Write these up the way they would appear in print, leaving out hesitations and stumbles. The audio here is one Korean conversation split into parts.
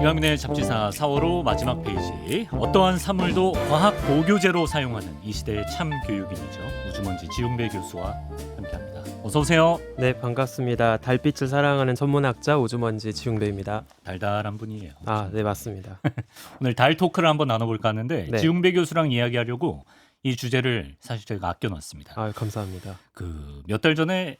이강민의 잡지사 4월호 마지막 페이지. 어떠한 사물도 과학 보교제로 사용하는 이 시대의 참 교육인이죠. 우주먼지 지웅배 교수와 함께합니다. 어서 오세요. 네, 반갑습니다. 달빛을 사랑하는 천문학자 우주먼지 지웅배입니다. 달달한 분이에요. 네, 맞습니다. 오늘 달 토크를 한번 나눠볼까 하는데 네. 지웅배 교수랑 이야기하려고 이 주제를 사실 저희가 아껴놨습니다. 감사합니다. 몇 달 전에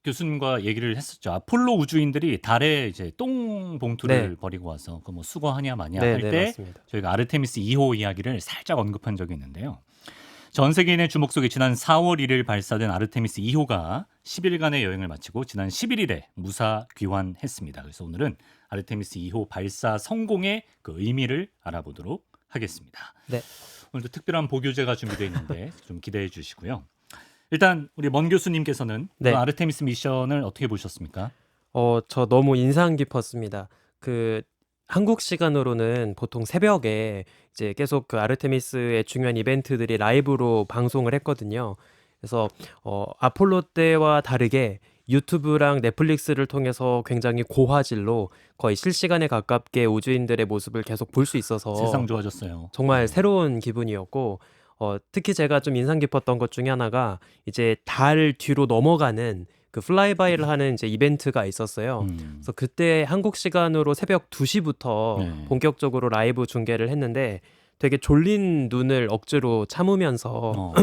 교수님과 얘기를 했었죠. 아폴로 우주인들이 달에 이제 똥 봉투를 네. 버리고 와서 그 뭐 수거하냐 마냐 네, 할 네, 때 맞습니다. 저희가 아르테미스 2호 이야기를 살짝 언급한 적이 있는데요. 전 세계인의 주목 속에 지난 4월 1일 발사된 아르테미스 2호가 10일간의 여행을 마치고 지난 11일에 무사 귀환했습니다. 그래서 오늘은 아르테미스 2호 발사 성공의 그 의미를 알아보도록 하겠습니다. 네. 오늘도 특별한 보교제가 준비되어 있는데 좀 기대해 주시고요. 일단 우리 먼 교수님께서는 네. 그 아르테미스 미션을 어떻게 보셨습니까? 저 너무 인상 깊었습니다. 한국 시간으로는 보통 새벽에 이제 계속 그 아르테미스의 중요한 이벤트들이 라이브로 방송을 했거든요. 그래서 아폴로 때와 다르게 유튜브랑 넷플릭스를 통해서 굉장히 고화질로 거의 실시간에 가깝게 우주인들의 모습을 계속 볼 수 있어서 세상 좋아졌어요. 정말 새로운 기분이었고, 특히 제가 좀 인상 깊었던 것 중에 하나가 이제 달 뒤로 넘어가는 그 플라이바이를 하는 이제 이벤트가 있었어요. 그래서 그때 한국 시간으로 새벽 2시부터 네. 본격적으로 라이브 중계를 했는데 되게 졸린 눈을 억지로 참으면서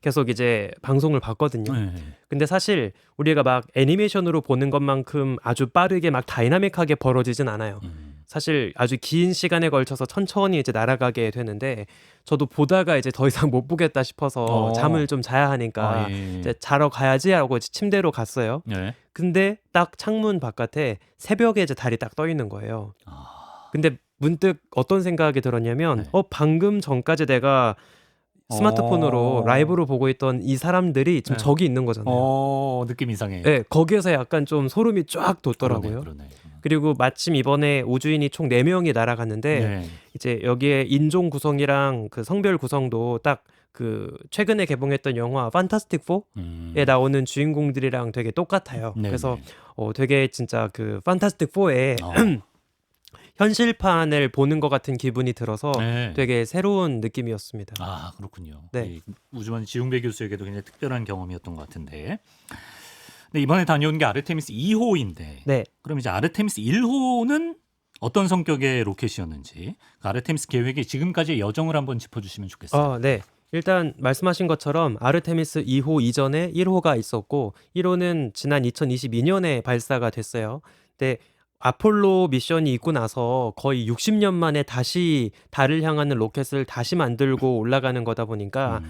계속 이제 방송을 봤거든요. 네. 근데 사실 우리가 막 애니메이션으로 보는 것만큼 아주 빠르게 막 다이나믹하게 벌어지진 않아요. 사실 아주 긴 시간에 걸쳐서 천천히 이제 날아가게 되는데 저도 보다가 이제 더 이상 못 보겠다 싶어서 잠을 좀 자야 하니까 예. 이제 자러 가야지 하고 이제 침대로 갔어요. 네. 근데 딱 창문 바깥에 새벽에 이제 달이 딱 떠 있는 거예요. 아, 근데 문득 어떤 생각이 들었냐면 네. 방금 전까지 내가 스마트폰으로 라이브로 보고 있던 이 사람들이 지금 네. 저기 있는 거잖아요. 느낌 이상해. 네, 거기에서 약간 좀 소름이 쫙 돋더라고요. 그러네. 그리고 마침 이번에 우주인이 총 4명이 날아갔는데 네. 이제 여기에 인종 구성이랑 그 성별 구성도 딱 그 최근에 개봉했던 영화 판타스틱 4에 나오는 주인공들이랑 되게 똑같아요. 네, 그래서 네. 되게 진짜 그 판타스틱 4의 현실판을 보는 것 같은 기분이 들어서 네. 되게 새로운 느낌이었습니다. 아, 그렇군요. 네. 이 우주먼지 지웅배 교수에게도 굉장히 특별한 경험이었던 것 같은데. 근데 이번에 다녀온 게 아르테미스 2호인데. 네. 그럼 이제 아르테미스 1호는 어떤 성격의 로켓이었는지, 그 아르테미스 계획의 지금까지의 여정을 한번 짚어주시면 좋겠어요. 네. 일단 말씀하신 것처럼 아르테미스 2호 이전에 1호가 있었고 1호는 지난 2022년에 발사가 됐어요. 근데 아폴로 미션이 있고 나서 거의 60년 만에 다시 달을 향하는 로켓을 다시 만들고 올라가는 거다 보니까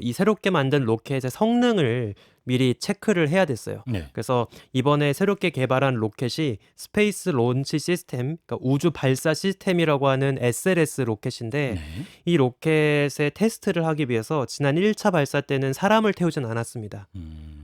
이 새롭게 만든 로켓의 성능을 미리 체크를 해야 됐어요. 네. 그래서 이번에 새롭게 개발한 로켓이 스페이스 론치 시스템, 그러니까 우주 발사 시스템이라고 하는 SLS 로켓인데 네. 이 로켓의 테스트를 하기 위해서 지난 1차 발사 때는 사람을 태우진 않았습니다.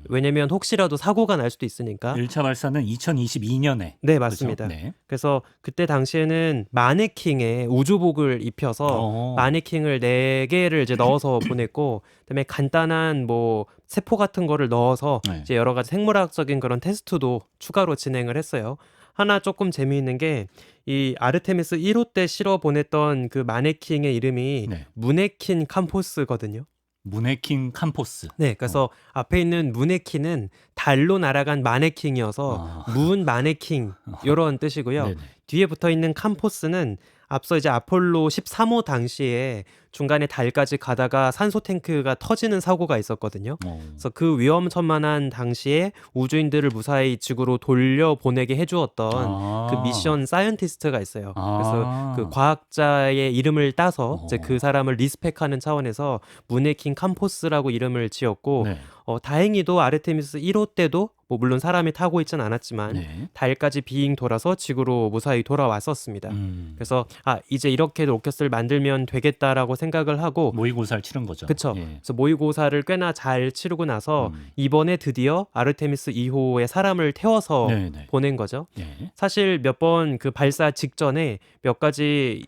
왜냐면 혹시라도 사고가 날 수도 있으니까. 1차 발사는 2022년에. 네, 맞습니다. 그렇죠? 네. 그래서 그때 당시에는 마네킹에 우주복을 입혀서 마네킹을 4개를 이제 넣어서 보냈고, 그다음에 간단한 뭐 세포 같은 거를 넣어서 네. 이제 여러 가지 생물학적인 그런 테스트도 추가로 진행을 했어요. 하나 조금 재미있는 게 이 아르테미스 1호 때 실어 보냈던 그 마네킹의 이름이 네. 무네킨 캄포스거든요. 무네킹 캄포스. 네, 그래서 앞에 있는 무네킨은 달로 날아간 마네킹이어서 문 마네킹 이런 뜻이고요. 네네. 뒤에 붙어 있는 캄포스는 앞서 이제 아폴로 13호 당시에 중간에 달까지 가다가 산소 탱크가 터지는 사고가 있었거든요. 그래서 그 위험천만한 당시에 우주인들을 무사히 지구로 돌려보내게 해주었던 그 미션 사이언티스트가 있어요. 그래서 그 과학자의 이름을 따서 이제 그 사람을 리스펙하는 차원에서 무네킹 캄포스라고 이름을 지었고, 네. 다행히도 아르테미스 1호 때도 뭐 물론 사람이 타고 있진 않았지만 네. 달까지 비행 돌아서 지구로 무사히 돌아왔었습니다. 그래서 이제 이렇게 로켓을 만들면 되겠다라고 생각을 하고 모의고사를 치른 거죠. 그쵸. 예. 그래서 모의고사를 꽤나 잘 치르고 나서 이번에 드디어 아르테미스 2호에 사람을 태워서 네네. 보낸 거죠. 예. 사실 몇 번 그 발사 직전에 몇 가지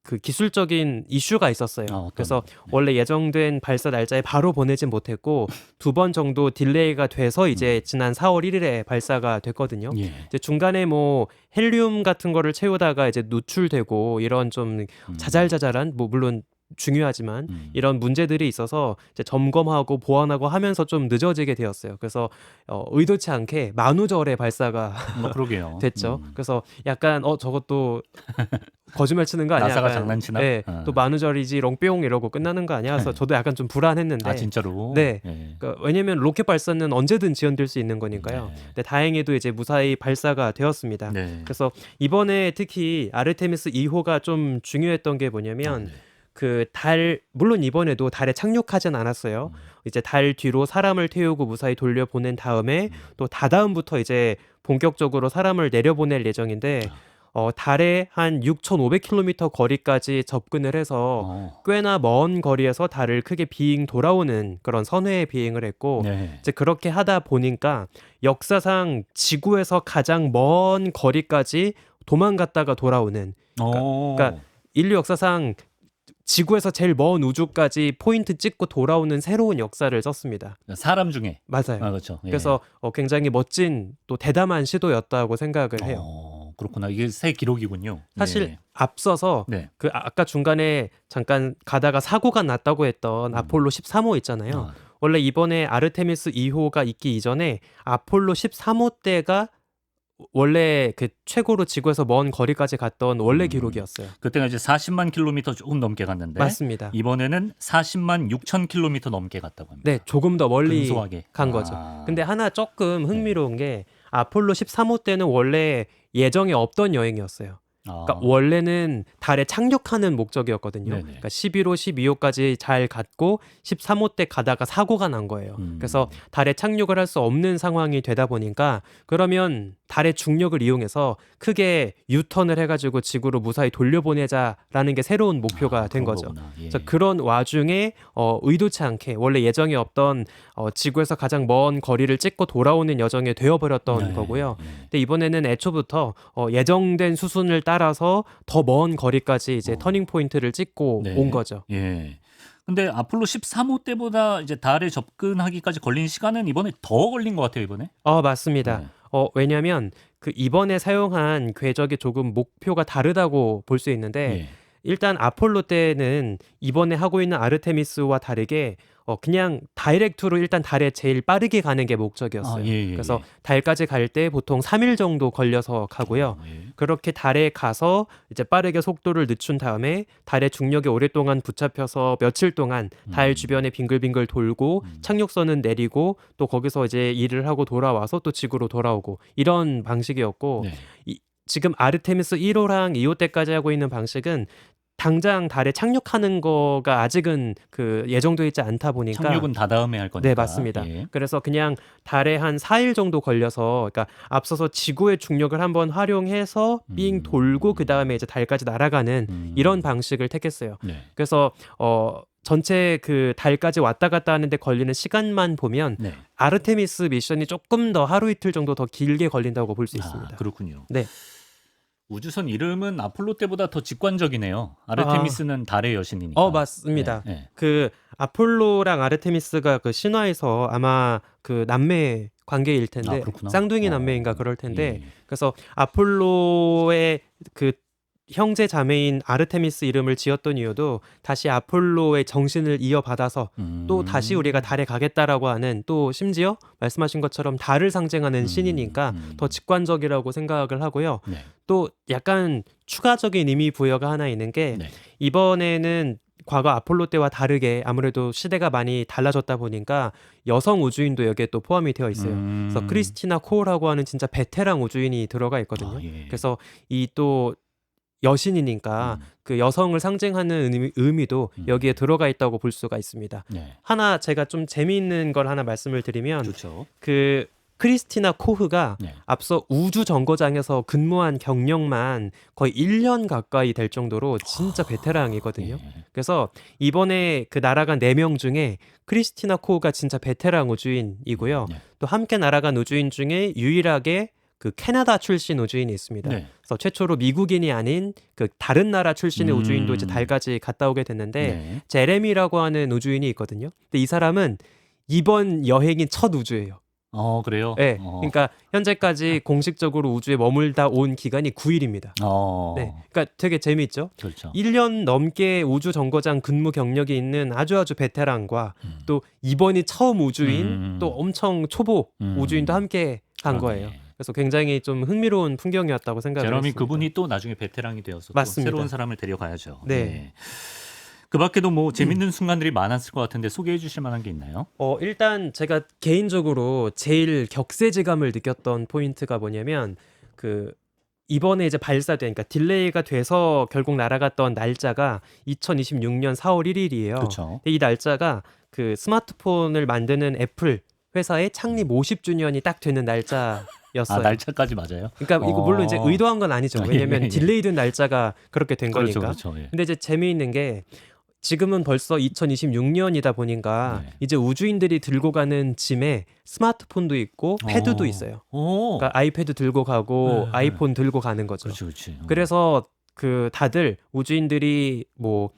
그 기술적인 이슈가 있었어요. 어떤 그래서 네. 원래 예정된 발사 날짜에 바로 보내진 못했고 2번 정도 딜레이가 돼서 이제 지난 4월 1일에 발사가 됐거든요. 예. 이제 중간에 뭐 헬륨 같은 거를 채우다가 이제 노출되고 이런 좀 자잘자잘한 뭐 물론 중요하지만 이런 문제들이 있어서 이제 점검하고 보완하고 하면서 좀 늦어지게 되었어요. 그래서 의도치 않게 만우절에 발사가 뭐 그러게요. 됐죠. 그래서 약간 저것도 거짓말 치는 거 아니야? 나사가 약간, 장난치나? 네, 또 만우절이지 롱뿅 이러고 끝나는 거 아니야? 그래서 저도 약간 좀 불안했는데. 아 진짜로? 네. 예. 그러니까 왜냐면 로켓 발사는 언제든 지연될 수 있는 거니까요. 네. 근데 다행히도 이제 무사히 발사가 되었습니다. 네. 그래서 이번에 특히 아르테미스 2호가 좀 중요했던 게 뭐냐면 네. 그 달 물론 이번에도 달에 착륙하진 않았어요. 이제 달 뒤로 사람을 태우고 무사히 돌려보낸 다음에 또 다다음부터 이제 본격적으로 사람을 내려보낼 예정인데 달에 한 6,500km 거리까지 접근을 해서 꽤나 먼 거리에서 달을 크게 비행 돌아오는 그런 선회 비행을 했고 네. 이제 그렇게 하다 보니까 역사상 지구에서 가장 먼 거리까지 도망갔다가 돌아오는 그러니까 인류 역사상 지구에서 제일 먼 우주까지 포인트 찍고 돌아오는 새로운 역사를 썼습니다. 사람 중에. 맞아요. 그렇죠. 예. 그래서 굉장히 멋진 또 대담한 시도였다고 생각을 해요. 그렇구나. 이게 새 기록이군요. 사실 예. 앞서서 네. 그 아까 중간에 잠깐 가다가 사고가 났다고 했던 아폴로 13호 있잖아요. 원래 이번에 아르테미스 2호가 있기 이전에 아폴로 13호 때가 원래 그 최고로 지구에서 먼 거리까지 갔던 원래 기록이었어요. 그때가 이제 40만 킬로미터 조금 넘게 갔는데 맞습니다. 이번에는 40만 6천 킬로미터 넘게 갔다고 합니다. 네, 조금 더 멀리 근소하게. 간 거죠. 근데 하나 조금 흥미로운 게 아폴로 13호 때는 원래 예정에 없던 여행이었어요. 그러니까 원래는 달에 착륙하는 목적이었거든요. 네네. 그러니까 11호, 12호까지 잘 갔고 13호 때 가다가 사고가 난 거예요. 그래서 달에 착륙을 할 수 없는 상황이 되다 보니까 그러면 달의 중력을 이용해서 크게 유턴을 해가지고 지구로 무사히 돌려보내자라는 게 새로운 목표가 된 거죠. 예. 그래서 그런 와중에 의도치 않게 원래 예정에 없던 지구에서 가장 먼 거리를 찍고 돌아오는 여정에 되어버렸던 거고요. 근데 이번에는 애초부터 예정된 수순을 따라서 더 먼 거리까지 이제 터닝 포인트를 찍고 네. 온 거죠. 예. 근데 아폴로 13호 때보다 이제 달에 접근하기까지 걸린 시간은 이번에 더 걸린 것 같아요, 이번에. 맞습니다. 네. 왜냐하면 그 이번에 사용한 궤적이 조금 목표가 다르다고 볼 수 있는데 예. 일단 아폴로 때는 이번에 하고 있는 아르테미스와 다르게 그냥 다이렉트로 일단 달에 제일 빠르게 가는 게 목적이었어요. 그래서 달까지 갈 때 보통 3일 정도 걸려서 가고요. 그렇게 달에 가서 이제 빠르게 속도를 늦춘 다음에 달의 중력에 오랫동안 붙잡혀서 며칠 동안 달 주변에 빙글빙글 돌고 착륙선은 내리고 또 거기서 이제 일을 하고 돌아와서 또 지구로 돌아오고 이런 방식이었고 지금 아르테미스 1호랑 2호 때까지 하고 있는 방식은 당장 달에 착륙하는 거가 아직은 그 예정돼 있지 않다 보니까 착륙은 다다음에 할 거니까. 네, 맞습니다. 예. 그래서 그냥 달에 한 4일 정도 걸려서 그러니까 앞서서 지구의 중력을 한번 활용해서 삥 돌고 그다음에 이제 달까지 날아가는 이런 방식을 택했어요. 네. 그래서 전체 그 달까지 왔다 갔다 하는데 걸리는 시간만 보면 네. 아르테미스 미션이 조금 더 하루 이틀 정도 더 길게 걸린다고 볼 수 있습니다. 그렇군요. 네. 우주선 이름은 아폴로 때보다 더 직관적이네요. 아르테미스는 달의 여신이니까. 맞습니다. 네. 그 아폴로랑 아르테미스가 그 신화에서 아마 그 남매 관계일 텐데 그렇구나. 쌍둥이 남매인가 그럴 텐데 예. 그래서 아폴로의 그 형제 자매인 아르테미스 이름을 지었던 이유도 다시 아폴로의 정신을 이어받아서 또 다시 우리가 달에 가겠다라고 하는 또 심지어 말씀하신 것처럼 달을 상징하는 신이니까 더 직관적이라고 생각을 하고요. 네. 또 약간 추가적인 의미 부여가 하나 있는 게 네. 이번에는 과거 아폴로 때와 다르게 아무래도 시대가 많이 달라졌다 보니까 여성 우주인도 여기에 또 포함이 되어 있어요. 그래서 크리스티나 코어라고 하는 진짜 베테랑 우주인이 들어가 있거든요. 예. 그래서 이 또 여신이니까 그 여성을 상징하는 의미도 여기에 들어가 있다고 볼 수가 있습니다. 네. 하나 제가 좀 재미있는 걸 하나 말씀을 드리면 좋죠. 그 크리스티나 코흐가 네. 앞서 우주 정거장에서 근무한 경력만 거의 1년 가까이 될 정도로 진짜 베테랑이거든요. 예. 그래서 이번에 그 날아간 4명 중에 크리스티나 코흐가 진짜 베테랑 우주인이고요. 네. 또 함께 날아간 우주인 중에 유일하게 그 캐나다 출신 우주인이 있습니다. 네. 그래서 최초로 미국인이 아닌 그 다른 나라 출신의 우주인도 이제 음. 달까지 갔다 오게 됐는데 네. 제레미라고 하는 우주인이 있거든요. 근데 이 사람은 이번 여행이 첫 우주예요. 그래요? 네. 그러니까 현재까지 공식적으로 우주에 머물다 온 기간이 9일입니다. 네. 그러니까 되게 재미있죠. 그렇죠. 1년 넘게 우주 정거장 근무 경력이 있는 아주 배테랑과 음. 또 이번이 처음 우주인 또 엄청 초보 우주인도 함께 간 그러네. 거예요. 그래서 굉장히 좀 흥미로운 풍경이었다고 생각을 제러미 했습니다. 그분이 또 나중에 베테랑이 되어서 또 맞습니다. 새로운 사람을 데려가야죠. 네. 그 밖에도 뭐 재밌는 순간들이 많았을 것 같은데 소개해 주실 만한 게 있나요? 일단 제가 개인적으로 제일 격세지감을 느꼈던 포인트가 뭐냐면 그 이번에 이제 발사된 그러니까 딜레이가 돼서 결국 날아갔던 날짜가 2026년 4월 1일이에요. 그렇죠. 이 날짜가 그 스마트폰을 만드는 애플 회사의 창립 50주년이 딱 되는 날짜였어요. 날짜까지 맞아요? 그러니까 이거 물론 이제 의도한 건 아니죠. 왜냐면 예. 딜레이된 날짜가 그렇게 된 그렇죠, 거니까. 그렇죠. 예. 근데 이제 재미있는 게 지금은 벌써 2026년이다 보니까 네. 이제 우주인들이 들고 가는 짐에 스마트폰도 있고 패드도 있어요. 그러니까 아이패드 들고 가고 네. 아이폰 들고 가는 거죠. 그렇지. 그래서 그 다들 우주인들이 뭐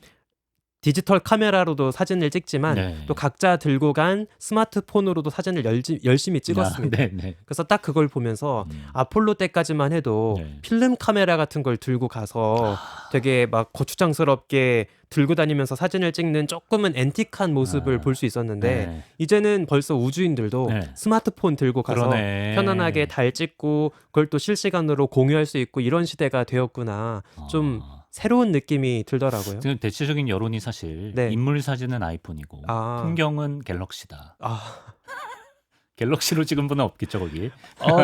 디지털 카메라로도 사진을 찍지만 네. 또 각자 들고 간 스마트폰으로도 사진을 열심히 찍었습니다. 네. 그래서 딱 그걸 보면서 아폴로 때까지만 해도 네. 필름 카메라 같은 걸 들고 가서 되게 막 거추장스럽게 들고 다니면서 사진을 찍는 조금은 앤틱한 모습을 볼 수 있었는데 네. 이제는 벌써 우주인들도 네. 스마트폰 들고 가서 그러네. 편안하게 달 찍고 그걸 또 실시간으로 공유할 수 있고 이런 시대가 되었구나. 좀 새로운 느낌이 들더라고요. 지금 대체적인 여론이 사실 네. 인물 사진은 아이폰이고 풍경은 갤럭시다. 갤럭시로 찍은 분은 없겠죠 거기.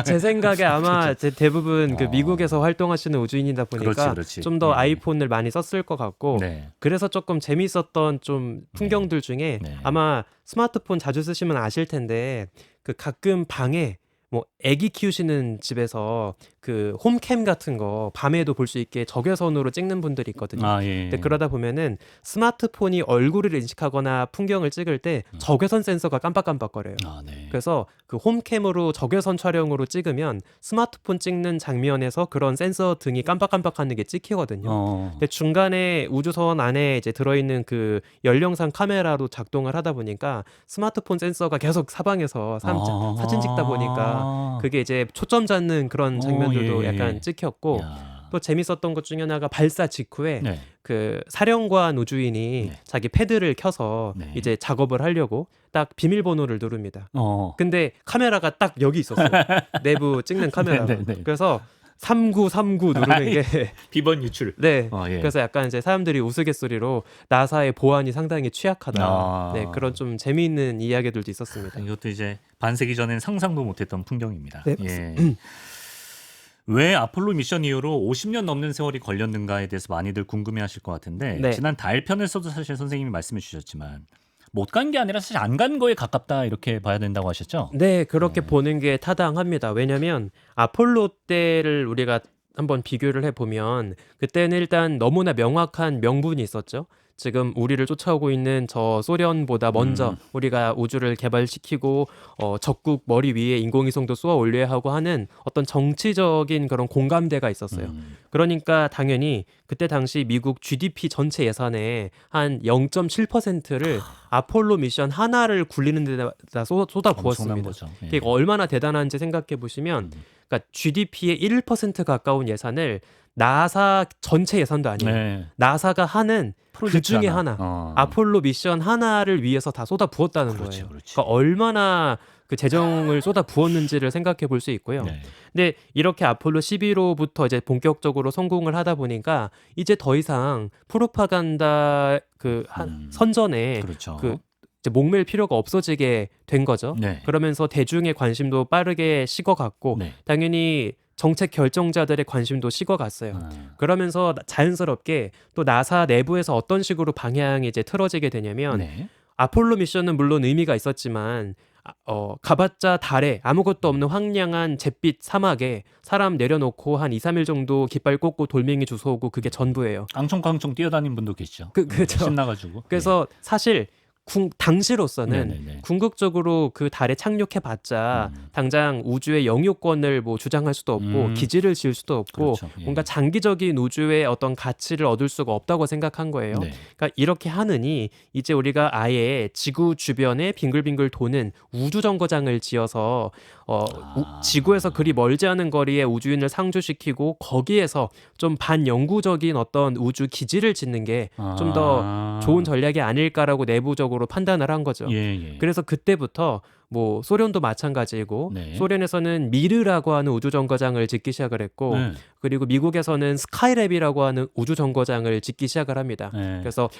제 생각에 아마 대부분 그 미국에서 활동하시는 우주인이다 보니까 그렇지. 좀 더 아이폰을 많이 썼을 것 같고 네. 그래서 조금 재밌었던 좀 풍경들 중에 네. 아마 스마트폰 자주 쓰시면 아실 텐데 그 가끔 방에 뭐 애기 키우시는 집에서 그 홈캠 같은 거 밤에도 볼 수 있게 적외선으로 찍는 분들이 있거든요. 예. 근데 그러다 보면은 스마트폰이 얼굴을 인식하거나 풍경을 찍을 때 적외선 센서가 깜빡깜빡거려요. 네. 그래서 그 홈캠으로 적외선 촬영으로 찍으면 스마트폰 찍는 장면에서 그런 센서 등이 깜빡깜빡하는 게 찍히거든요. 근데 중간에 우주선 안에 이제 들어있는 그 연령상 카메라로 작동을 하다 보니까 스마트폰 센서가 계속 사방에서 사진 찍다 보니까 그게 이제 초점 잡는 그런 장면들도 약간 찍혔고 또 재밌었던 것 중에 하나가 발사 직후에 네. 그 사령관 우주인이 네. 자기 패드를 켜서 네. 이제 작업을 하려고 딱 비밀번호를 누릅니다. 근데 카메라가 딱 여기 있었어요. 내부 찍는 카메라가. 그래서 3939 누르는 게 비번 유출. 네. 예. 그래서 약간 이제 사람들이 우스갯소리로 나사의 보안이 상당히 취약하다. 네, 그런 좀 재미있는 이야기들도 있었습니다. 이것도 이제 반세기 전엔 상상도 못했던 풍경입니다. 네. 예. 왜 아폴로 미션 이후로 50년 넘는 세월이 걸렸는가에 대해서 많이들 궁금해하실 것 같은데 네. 지난 달편에서도 사실 선생님이 말씀해 주셨지만 못 간 게 아니라 사실 안 간 거에 가깝다 이렇게 봐야 된다고 하셨죠? 네, 그렇게 보는 게 타당합니다. 왜냐하면 아폴로 때를 우리가 한번 비교를 해보면 그때는 일단 너무나 명확한 명분이 있었죠. 지금 우리를 쫓아오고 있는 저 소련보다 먼저 우리가 우주를 개발시키고 적국 머리 위에 인공위성도 쏘아 올려야 하고 하는 어떤 정치적인 그런 공감대가 있었어요. 그러니까 당연히 그때 당시 미국 GDP 전체 예산의 한 0.7%를 아폴로 미션 하나를 굴리는 데다 쏟아 부었습니다. 이게 얼마나 대단한지 생각해 보시면 그러니까 GDP의 1% 가까운 예산을 나사 전체 예산도 아니에요. 나사가 하는 그 중에 하나 아폴로 미션 하나를 위해서 다 쏟아 부었다는 거예요. 그러니까 얼마나 그 재정을 쏟아 부었는지를 생각해 볼 수 있고요. 근데 이렇게 아폴로 11호부터 이제 본격적으로 성공을 하다 보니까 이제 더 이상 프로파간다 그 선전에 그 이제 목맬 필요가 없어지게 된 거죠. 그러면서 대중의 관심도 빠르게 식어갔고 당연히 정책 결정자들의 관심도 식어갔어요. 그러면서 자연스럽게 또 나사 내부에서 어떤 식으로 방향이 이제 틀어지게 되냐면 아폴로 미션은 물론 의미가 있었지만 가봤자 달에 아무것도 없는 황량한 잿빛 사막에 사람 내려놓고 한 2, 3일 정도 깃발 꽂고 돌멩이 주워오고 그게 전부예요. 깡총깡총 뛰어다닌 분도 계시죠. 그렇죠. 신나가지고. 그래서 사실 당시로서는 네네네. 궁극적으로 그 달에 착륙해봤자 당장 우주의 영유권을 뭐 주장할 수도 없고 기지를 지을 수도 없고 그렇죠. 예. 뭔가 장기적인 우주의 어떤 가치를 얻을 수가 없다고 생각한 거예요. 네. 그러니까 이렇게 하느니 이제 우리가 아예 지구 주변에 빙글빙글 도는 우주 정거장을 지어서 지구에서 그리 멀지 않은 거리에 우주인을 상주시키고 거기에서 좀 반영구적인 어떤 우주 기지를 짓는 게 좀 더 좋은 전략이 아닐까라고 내부적으로 판단을 한 거죠. 예. 그래서 그때부터 뭐 소련도 마찬가지고 네. 소련에서는 미르라고 하는 우주 정거장을 짓기 시작을 했고 네. 그리고 미국에서는 스카이랩이라고 하는 우주 정거장을 짓기 시작을 합니다. 네. 그래서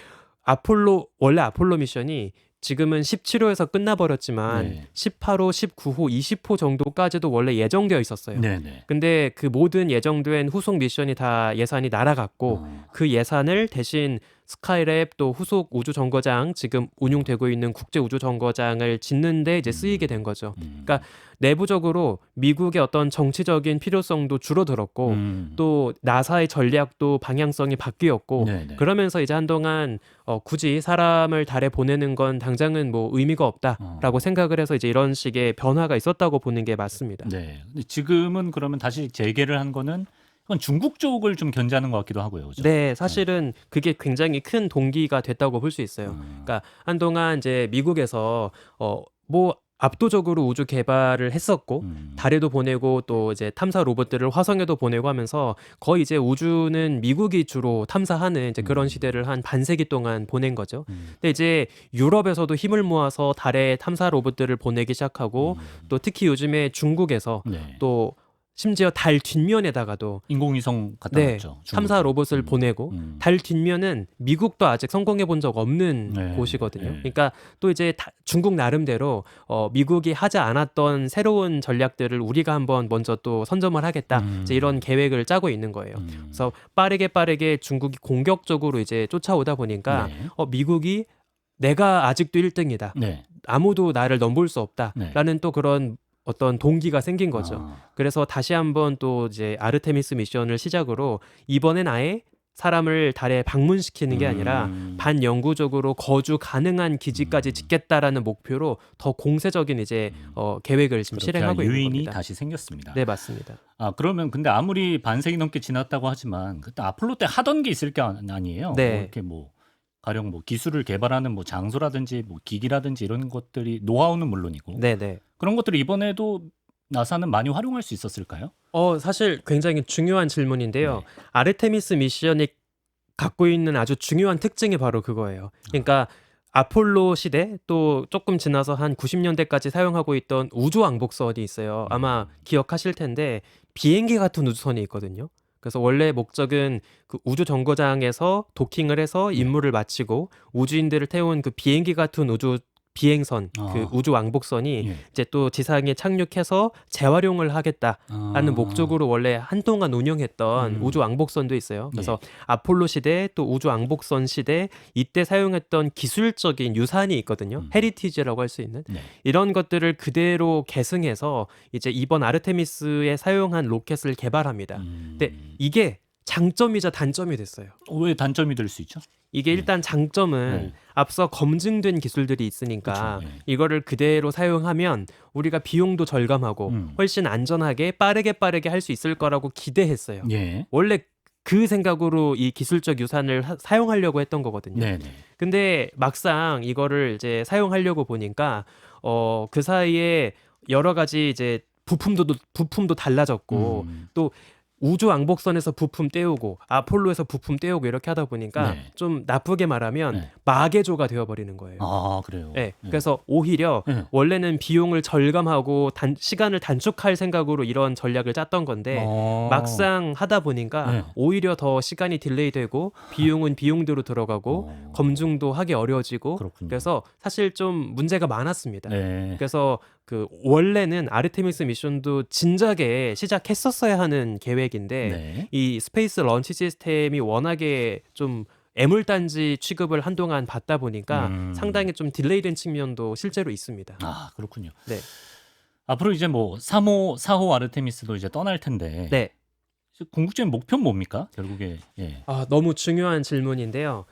원래 아폴로 미션이 지금은 17호에서 끝나버렸지만 네. 18호, 19호, 20호 정도까지도 원래 예정되어 있었어요. 네네. 근데 그 모든 예정된 후속 미션이 다 예산이 날아갔고 그 예산을 대신 스카이랩 또 후속 우주 정거장 지금 운용되고 있는 국제 우주 정거장을 짓는데 이제 쓰이게 된 거죠. 그러니까 내부적으로 미국의 어떤 정치적인 필요성도 줄어들었고 또 나사의 전략도 방향성이 바뀌었고 네네. 그러면서 이제 한동안 굳이 사람을 달에 보내는 건 당장은 뭐 의미가 없다라고 생각을 해서 이제 이런 식의 변화가 있었다고 보는 게 맞습니다. 네. 근데 지금은 그러면 다시 재개를 한 거는 그건 중국 쪽을 좀 견제하는 것 같기도 하고요. 그죠? 네, 사실은 그게 굉장히 큰 동기가 됐다고 볼 수 있어요. 그러니까 한동안 이제 미국에서 뭐 압도적으로 우주 개발을 했었고 달에도 보내고 또 이제 탐사 로봇들을 화성에도 보내고 하면서 거의 이제 우주는 미국이 주로 탐사하는 이제 그런 시대를 한 반세기 동안 보낸 거죠. 근데 이제 유럽에서도 힘을 모아서 달에 탐사 로봇들을 보내기 시작하고 또 특히 요즘에 중국에서 네. 또 심지어 달 뒷면에다가도 인공위성 갖다 네, 놨죠. 탐사 중국은. 로봇을 보내고 달 뒷면은 미국도 아직 성공해 본 적 없는 네, 곳이거든요. 네. 그러니까 또 이제 중국 나름대로 미국이 하지 않았던 새로운 전략들을 우리가 한번 먼저 또 선점을 하겠다. 이제 이런 계획을 짜고 있는 거예요. 그래서 빠르게 중국이 공격적으로 이제 쫓아오다 보니까 네. 미국이 내가 아직도 1등이다. 네. 아무도 나를 넘볼 수 없다라는 또 그런 어떤 동기가 생긴 거죠. 그래서 다시 한번 또 이제 아르테미스 미션을 시작으로 이번엔 아예 사람을 달에 방문시키는 게 아니라 반영구적으로 거주 가능한 기지까지 짓겠다라는 목표로 더 공세적인 이제 계획을 지금 실행하고 있는 유인이 겁니다. 다시 생겼습니다. 네, 맞습니다. 그러면 근데 아무리 반세기 넘게 지났다고 하지만 그때 아폴로 때 하던 게 있을 게 아니에요. 네. 뭐 이렇게 뭐 가령 뭐 기술을 개발하는 뭐 장소라든지 뭐 기기라든지 이런 것들이 노하우는 물론이고 네. 그런 것들을 이번에도 나사는 많이 활용할 수 있었을까요? 사실 굉장히 중요한 질문인데요. 네. 아르테미스 미션이 갖고 있는 아주 중요한 특징이 바로 그거예요. 그러니까 아폴로 시대 또 조금 지나서 한 90년대까지 사용하고 있던 우주 왕복선이 있어요. 아마 기억하실 텐데 비행기 같은 우주선이 있거든요. 그래서 원래 목적은 그 우주 정거장에서 도킹을 해서 임무를 마치고 우주인들을 태운 그 비행기 같은 우주 비행선, 그 우주 왕복선이 예. 이제 또 지상에 착륙해서 재활용을 하겠다라는 목적으로 원래 한동안 운영했던 우주 왕복선도 있어요. 그래서 아폴로 시대 또 우주 왕복선 시대 이때 사용했던 기술적인 유산이 있거든요. 헤리티지라고 할 수 있는 이런 것들을 그대로 계승해서 이제 이번 아르테미스에 사용한 로켓을 개발합니다. 근데 이게 장점이자 단점이 됐어요. 왜 단점이 될 수 있죠? 이게 일단 장점은 앞서 검증된 기술들이 있으니까 그쵸, 이거를 그대로 사용하면 우리가 비용도 절감하고 훨씬 안전하게 빠르게 할 수 있을 거라고 기대했어요. 예. 원래 그 생각으로 이 기술적 유산을 사용하려고 했던 거거든요. 네네. 근데 막상 이거를 이제 사용하려고 보니까 그 사이에 여러 가지 이제 부품도 달라졌고 또 우주 왕복선에서 부품 떼우고 아폴로에서 부품 떼우고 이렇게 하다 보니까 좀 나쁘게 말하면 마개조가 되어버리는 거예요. 그래요. 네, 그래서 오히려 원래는 비용을 절감하고 시간을 단축할 생각으로 이런 전략을 짰던 건데 막상 하다 보니까 오히려 더 시간이 딜레이되고 비용은 비용대로 들어가고 검증도 하기 어려워지고 그렇군요. 그래서 사실 좀 문제가 많았습니다. 네. 그래서 그 원래는 아르테미스 미션도 진작에 시작했었어야 하는 계획인데 이 스페이스 런치 시스템이 워낙에 좀 애물단지 취급을 한동안 받다 보니까 상당히 좀 딜레이된 측면도 실제로 있습니다. 그렇군요. 네. 앞으로 이제 뭐 3호, 4호 아르테미스도 이제 떠날 텐데 네. 궁극적인 목표는 뭡니까? 결국에 너무 중요한 질문인데요.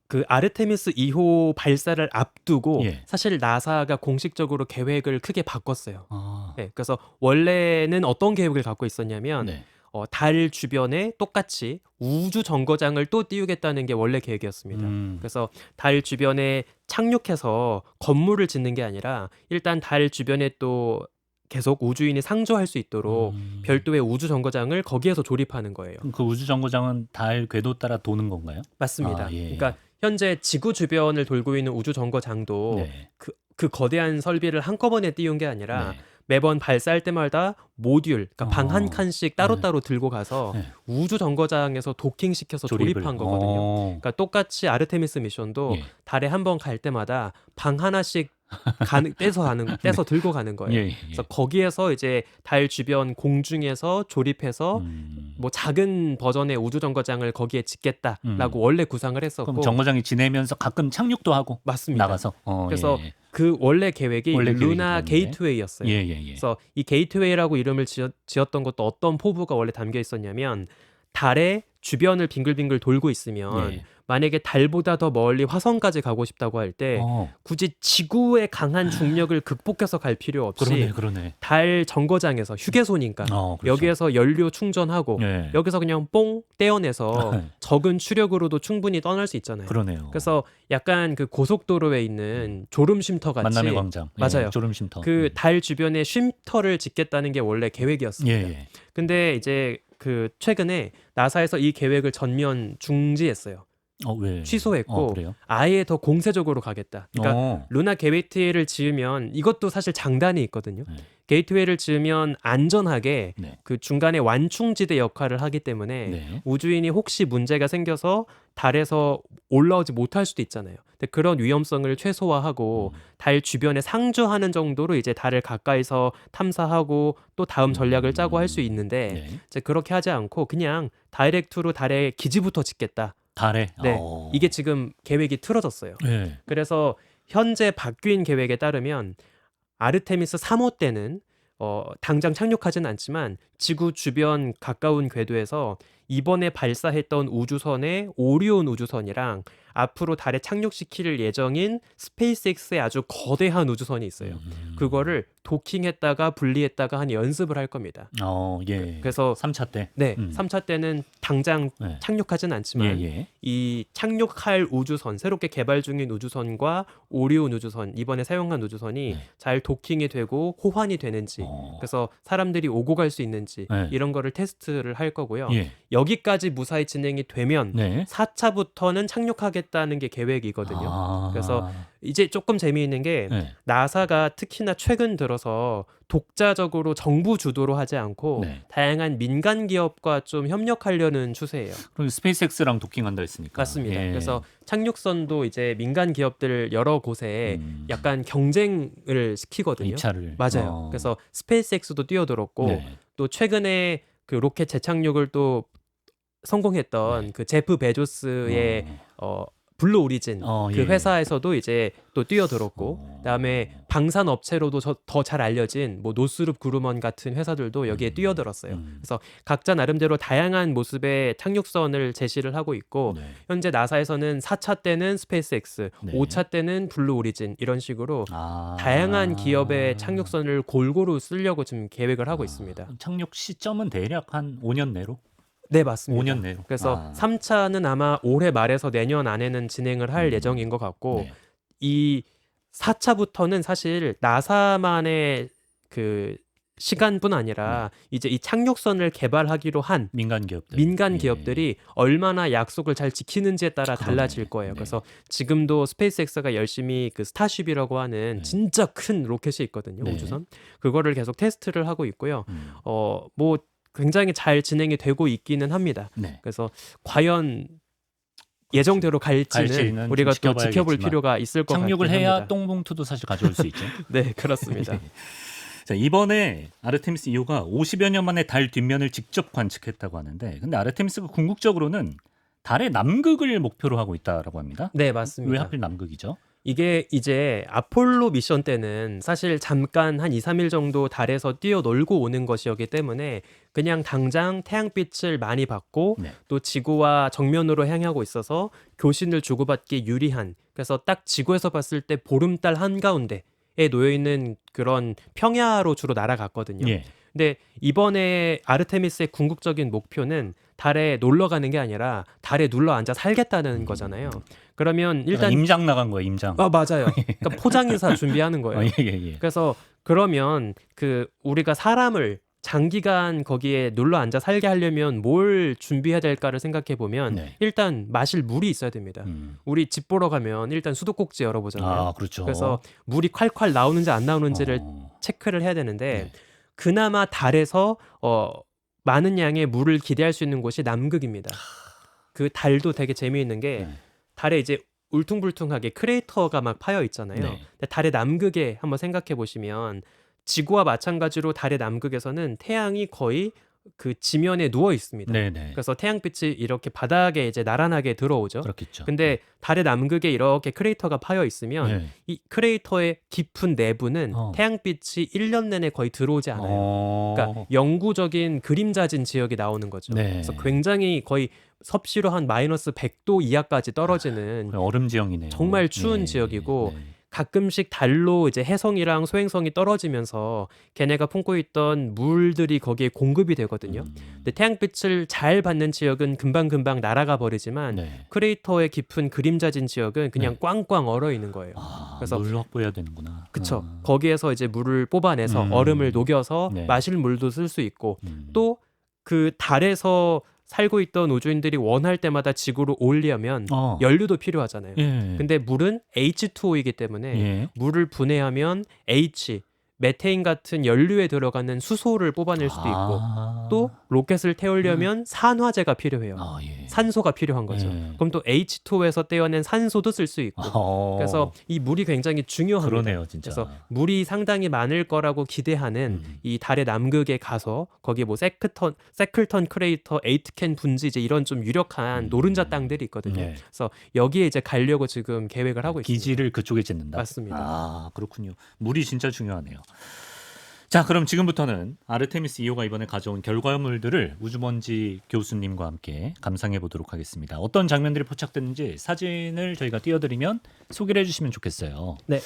그 아르테미스 2호 발사를 앞두고 예. 사실 나사가 공식적으로 계획을 크게 바꿨어요. 아. 네, 그래서 원래는 어떤 계획을 갖고 있었냐면 네. 달 주변에 똑같이 우주 정거장을 또 띄우겠다는 게 원래 계획이었습니다. 그래서 달 주변에 착륙해서 건물을 짓는 게 아니라 일단 달 주변에 또 계속 우주인이 상주할 수 있도록 별도의 우주 정거장을 거기에서 조립하는 거예요. 그럼 그 우주 정거장은 달 궤도 따라 도는 건가요? 맞습니다. 아, 예. 그러니까 현재 지구 주변을 돌고 있는 우주 정거장도 네. 그 거대한 설비를 한꺼번에 띄운 게 아니라 네. 매번 발사할 때마다 모듈, 그러니까 방 한 칸씩 따로따로 들고 가서 네. 우주 정거장에서 도킹시켜서 조립한 거거든요. 그러니까 똑같이 아르테미스 미션도 예. 달에 한 번 갈 때마다 방 하나씩 떼서 들고 가는 거예요. 예, 예. 그래서 거기에서 이제 달 주변 공중에서 조립해서 뭐 작은 버전의 우주 정거장을 거기에 짓겠다라고 원래 구상을 했었고, 그럼 정거장이 지내면서 가끔 착륙도 하고 맞습니다. 나가서. 그래서 예. 그 원래 계획이 원래 루나 계획이었는데. 게이트웨이였어요. 예, 예, 예. 그래서 이 게이트웨이라고 이름을 지었던 것도 어떤 포부가 원래 담겨 있었냐면, 달의 주변을 빙글빙글 돌고 있으면 예. 만약에 달보다 더 멀리 화성까지 가고 싶다고 할 때 굳이 지구의 강한 중력을 극복해서 갈 필요 없이 그러네. 달 정거장에서 휴게소니까 그렇죠. 여기에서 연료 충전하고 예. 여기서 그냥 뽕 떼어내서 적은 추력으로도 충분히 떠날 수 있잖아요. 그러네요. 그래서 약간 그 고속도로에 있는 졸음 쉼터 같이 만남의 광장. 맞아요. 예, 졸음 쉼터. 그 달 주변에 쉼터를 짓겠다는 게 원래 계획이었습니다. 예, 예. 근데 이제 그 최근에 나사에서 이 계획을 전면 중지했어요. 왜? 취소했고 그래요? 아예 더 공세적으로 가겠다. 그러니까 루나 게이트웨이를 지으면 이것도 사실 장단이 있거든요. 네. 게이트웨이를 지으면 안전하게 네. 그 중간에 완충지대 역할을 하기 때문에 네. 우주인이 혹시 문제가 생겨서 달에서 올라오지 못할 수도 있잖아요. 근데 그런 위험성을 최소화하고 달 주변에 상주하는 정도로 이제 달을 가까이서 탐사하고 또 다음 전략을 짜고 할 수 있는데 네. 이제 그렇게 하지 않고 그냥 다이렉트로 달에 기지부터 짓겠다. 달에. 네, 이게 지금 계획이 틀어졌어요. 예. 그래서 현재 바뀐 계획에 따르면 아르테미스 3호 때는 당장 착륙하지는 않지만 지구 주변 가까운 궤도에서 이번에 발사했던 우주선의 오리온 우주선이랑 앞으로 달에 착륙시킬 예정인 스페이스X의 아주 거대한 우주선이 있어요. 그거를 도킹했다가 분리했다가 한 연습을 할 겁니다. 예. 그래서 3차 때. 네, 3차 때는 당장 네. 착륙하진 않지만 예. 이 착륙할 우주선, 새롭게 개발 중인 우주선과 오리온 우주선, 이번에 사용한 우주선이 네. 잘 도킹이 되고 호환이 되는지, 그래서 사람들이 오고 갈 수 있는지 네. 이런 거를 테스트를 할 거고요. 예. 여기까지 무사히 진행이 되면 네. 4차부터는 착륙하겠다는 게 계획이거든요. 그래서 이제 조금 재미있는 게 네. 나사가 특히나 최근 들어서 독자적으로 정부 주도로 하지 않고 네. 다양한 민간 기업과 좀 협력하려는 추세예요. 그럼 스페이스X랑 도킹한다 했으니까. 맞습니다. 예. 그래서 착륙선도 이제 민간 기업들 여러 곳에 약간 경쟁을 시키거든요. 입찰을. 맞아요. 그래서 스페이스X도 뛰어들었고 네. 또 최근에 그 로켓 재착륙을 또 성공했던 네. 그 제프 베조스의 블루 오리진 그 예. 회사에서도 이제 또 뛰어들었고 그다음에 방산 업체로도 더 잘 알려진 뭐 노스룹 그루먼 같은 회사들도 여기에 뛰어들었어요. 그래서 각자 나름대로 다양한 모습의 착륙선을 제시를 하고 있고 네. 현재 나사에서는 4차 때는 스페이스X, 네. 5차 때는 블루 오리진 이런 식으로 다양한 기업의 착륙선을 골고루 쓰려고 지금 계획을 하고 있습니다. 착륙 시점은 대략 한 5년 내로? 네, 맞습니다. 5년 내로. 그래서 3차는 아마 올해 말에서 내년 안에는 진행을 할 예정인 것 같고 네. 이 4차부터는 사실 나사만의 그 시간뿐 아니라 이제 이 착륙선을 개발하기로 한 민간 기업들. 민간 예. 기업들이 얼마나 약속을 잘 지키는지에 따라 그러네. 달라질 거예요. 네. 그래서 지금도 스페이스X가 열심히 그 스타쉽이라고 하는 네. 진짜 큰 로켓이 있거든요. 네. 우주선. 그거를 계속 테스트를 하고 있고요. 뭐 굉장히 잘 진행이 되고 있기는 합니다. 네. 그래서 과연 예정대로 갈지는 갈지는 우리가 좀 또 지켜볼 지켜봐야겠지만 필요가 있을 것 같긴 착륙을 해야 합니다. 똥봉투도 사실 가져올 수 있죠. 네, 그렇습니다. 자, 이번에 아르테미스 2호가 50여 년 만에 달 뒷면을 직접 관측했다고 하는데 근데 아르테미스가 궁극적으로는 달의 남극을 목표로 하고 있다라고 합니다. 네, 맞습니다. 왜 하필 남극이죠? 이게 이제 아폴로 미션 때는 사실 잠깐 한 2, 3일 정도 달에서 뛰어놀고 오는 것이었기 때문에 그냥 당장 태양빛을 많이 받고 네. 또 지구와 정면으로 향하고 있어서 교신을 주고받기 유리한, 그래서 딱 지구에서 봤을 때 보름달 한가운데에 놓여 있는 그런 평야로 주로 날아갔거든요. 예. 근데 이번에 아르테미스의 궁극적인 목표는 달에 놀러 가는 게 아니라 달에 눌러 앉아 살겠다는 거잖아요. 그러면 일단 일단 임장 나간 거예요, 임장. 맞아요. 그러니까 포장이사 준비하는 거예요. 예, 예. 그래서 그러면 그 우리가 사람을 장기간 거기에 눌러 앉아 살게 하려면 뭘 준비해야 될까를 생각해 보면 네. 일단 마실 물이 있어야 됩니다. 우리 집 보러 가면 일단 수도꼭지 열어보잖아요. 아, 그렇죠. 그래서 물이 콸콸 나오는지 안 나오는지를 체크를 해야 되는데 네. 그나마 달에서 많은 양의 물을 기대할 수 있는 곳이 남극입니다. 그 달도 되게 재미있는 게 네. 달에 이제 울퉁불퉁하게 크레이터가 막 파여 있잖아요. 네. 근데 달의 남극에 한번 생각해 보시면 지구와 마찬가지로 달의 남극에서는 태양이 거의 그 지면에 누워 있습니다. 네네. 그래서 태양빛이 이렇게 바닥에 이제 나란하게 들어오죠. 그렇겠죠. 근데 달의 남극에 이렇게 크레이터가 파여 있으면 네. 이 크레이터의 깊은 내부는 어. 태양빛이 1년 내내 거의 들어오지 않아요. 그러니까 영구적인 그림자진 지역이 나오는 거죠. 네. 그래서 굉장히 거의 섭씨로 한 마이너스 100도 이하까지 떨어지는 얼음 지형이네요. 정말 추운 네. 지역이고 네. 가끔씩 달로 이제 해성이랑 소행성이 떨어지면서 걔네가 품고 있던 물들이 거기에 공급이 되거든요. 근데 태양빛을 잘 받는 지역은 금방금방 날아가 버리지만 네. 크레이터의 깊은 그림자진 지역은 그냥 네. 꽝꽝 얼어 있는 거예요. 그래서 물 확보해야 되는구나. 그쵸. 거기에서 이제 물을 뽑아내서 얼음을 녹여서 네. 마실 물도 쓸 수 있고 또 그 달에서 살고 있던 우주인들이 원할 때마다 지구로 오려면 연료도 필요하잖아요. 예. 근데 물은 H2O이기 때문에 예. 물을 분해하면 H, 메테인 같은 연료에 들어가는 수소를 뽑아낼 수도 있고 또 로켓을 태우려면 산화제가 필요해요. 예. 산소가 필요한 거죠. 예. 그럼 또 H2O에서 떼어낸 산소도 쓸 수 있고 그래서 이 물이 굉장히 중요합니다. 그러네요, 진짜. 그래서 물이 상당히 많을 거라고 기대하는 이 달의 남극에 가서 거기 뭐 세클턴 크레이터, 에이트켄 분지 이제 이런 좀 유력한 노른자 땅들이 있거든요. 네. 그래서 여기에 이제 가려고 지금 계획을 하고 있습니다. 기지를 그쪽에 짓는다. 맞습니다. 그렇군요. 물이 진짜 중요하네요. 자, 그럼 지금부터는 아르테미스 2호가 이번에 가져온 결과물들을 우주먼지 교수님과 함께 감상해 보도록 하겠습니다. 어떤 장면들이 포착됐는지 사진을 저희가 띄워드리면 소개를 해주시면 좋겠어요. 네.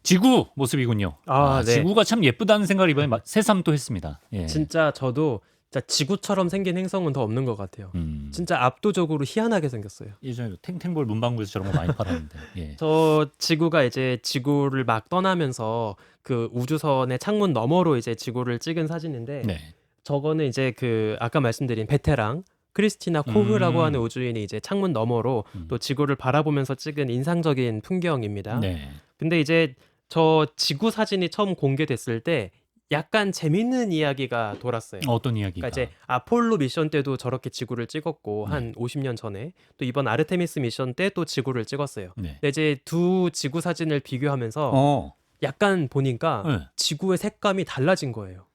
지구 모습이군요. 네. 지구가 참 예쁘다는 생각을 이번에 새삼 또 했습니다. 예. 진짜 저도 진짜 지구처럼 생긴 행성은 더 없는 것 같아요. 진짜 압도적으로 희한하게 생겼어요. 예전에 탱탱볼 문방구에서 저런 거 많이 팔았는데. 예. 저 지구가 이제 지구를 막 떠나면서 그 우주선의 창문 너머로 이제 지구를 찍은 사진인데 네. 저거는 이제 그 아까 말씀드린 베테랑 크리스티나 코흐라고 하는 우주인이 이제 창문 너머로 또 지구를 바라보면서 찍은 인상적인 풍경입니다. 네. 근데 이제 저 지구 사진이 처음 공개됐을 때 약간 재밌는 이야기가 돌았어요. 어떤 이야기가? 그러니까 이제 아폴로 미션 때도 저렇게 지구를 찍었고 한 50년 전에 또 이번 아르테미스 미션 때 또 지구를 찍었어요. 네. 근데 이제 두 지구 사진을 비교하면서 약간 보니까 네. 지구의 색감이 달라진 거예요.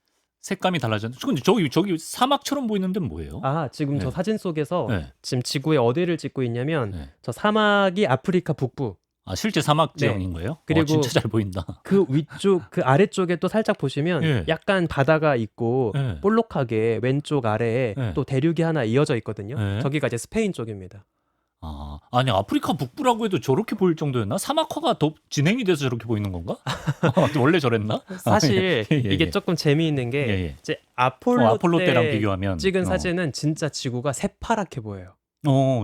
색감이 달라졌는데 근데 저기 사막처럼 보이는 데는 뭐예요? 지금 네. 저 사진 속에서 네. 지금 지구의 어디를 찍고 있냐면 네. 저 사막이 아프리카 북부. 실제 사막 지형인 거예요? 그리고 진짜 잘 보인다. 그 위쪽 그 아래쪽에 또 살짝 보시면 예. 약간 바다가 있고 예. 볼록하게 왼쪽 아래에 예. 또 대륙이 하나 이어져 있거든요. 예. 저기가 이제 스페인 쪽입니다. 아니 아프리카 북부라고 해도 저렇게 보일 정도였나? 사막화가 더 진행이 돼서 저렇게 보이는 건가? 원래 저랬나? 사실 예, 이게 조금 재미있는 게 예. 이제 아폴로 때랑 때 비교하면 찍은 사진은 진짜 지구가 새파랗게 보여요.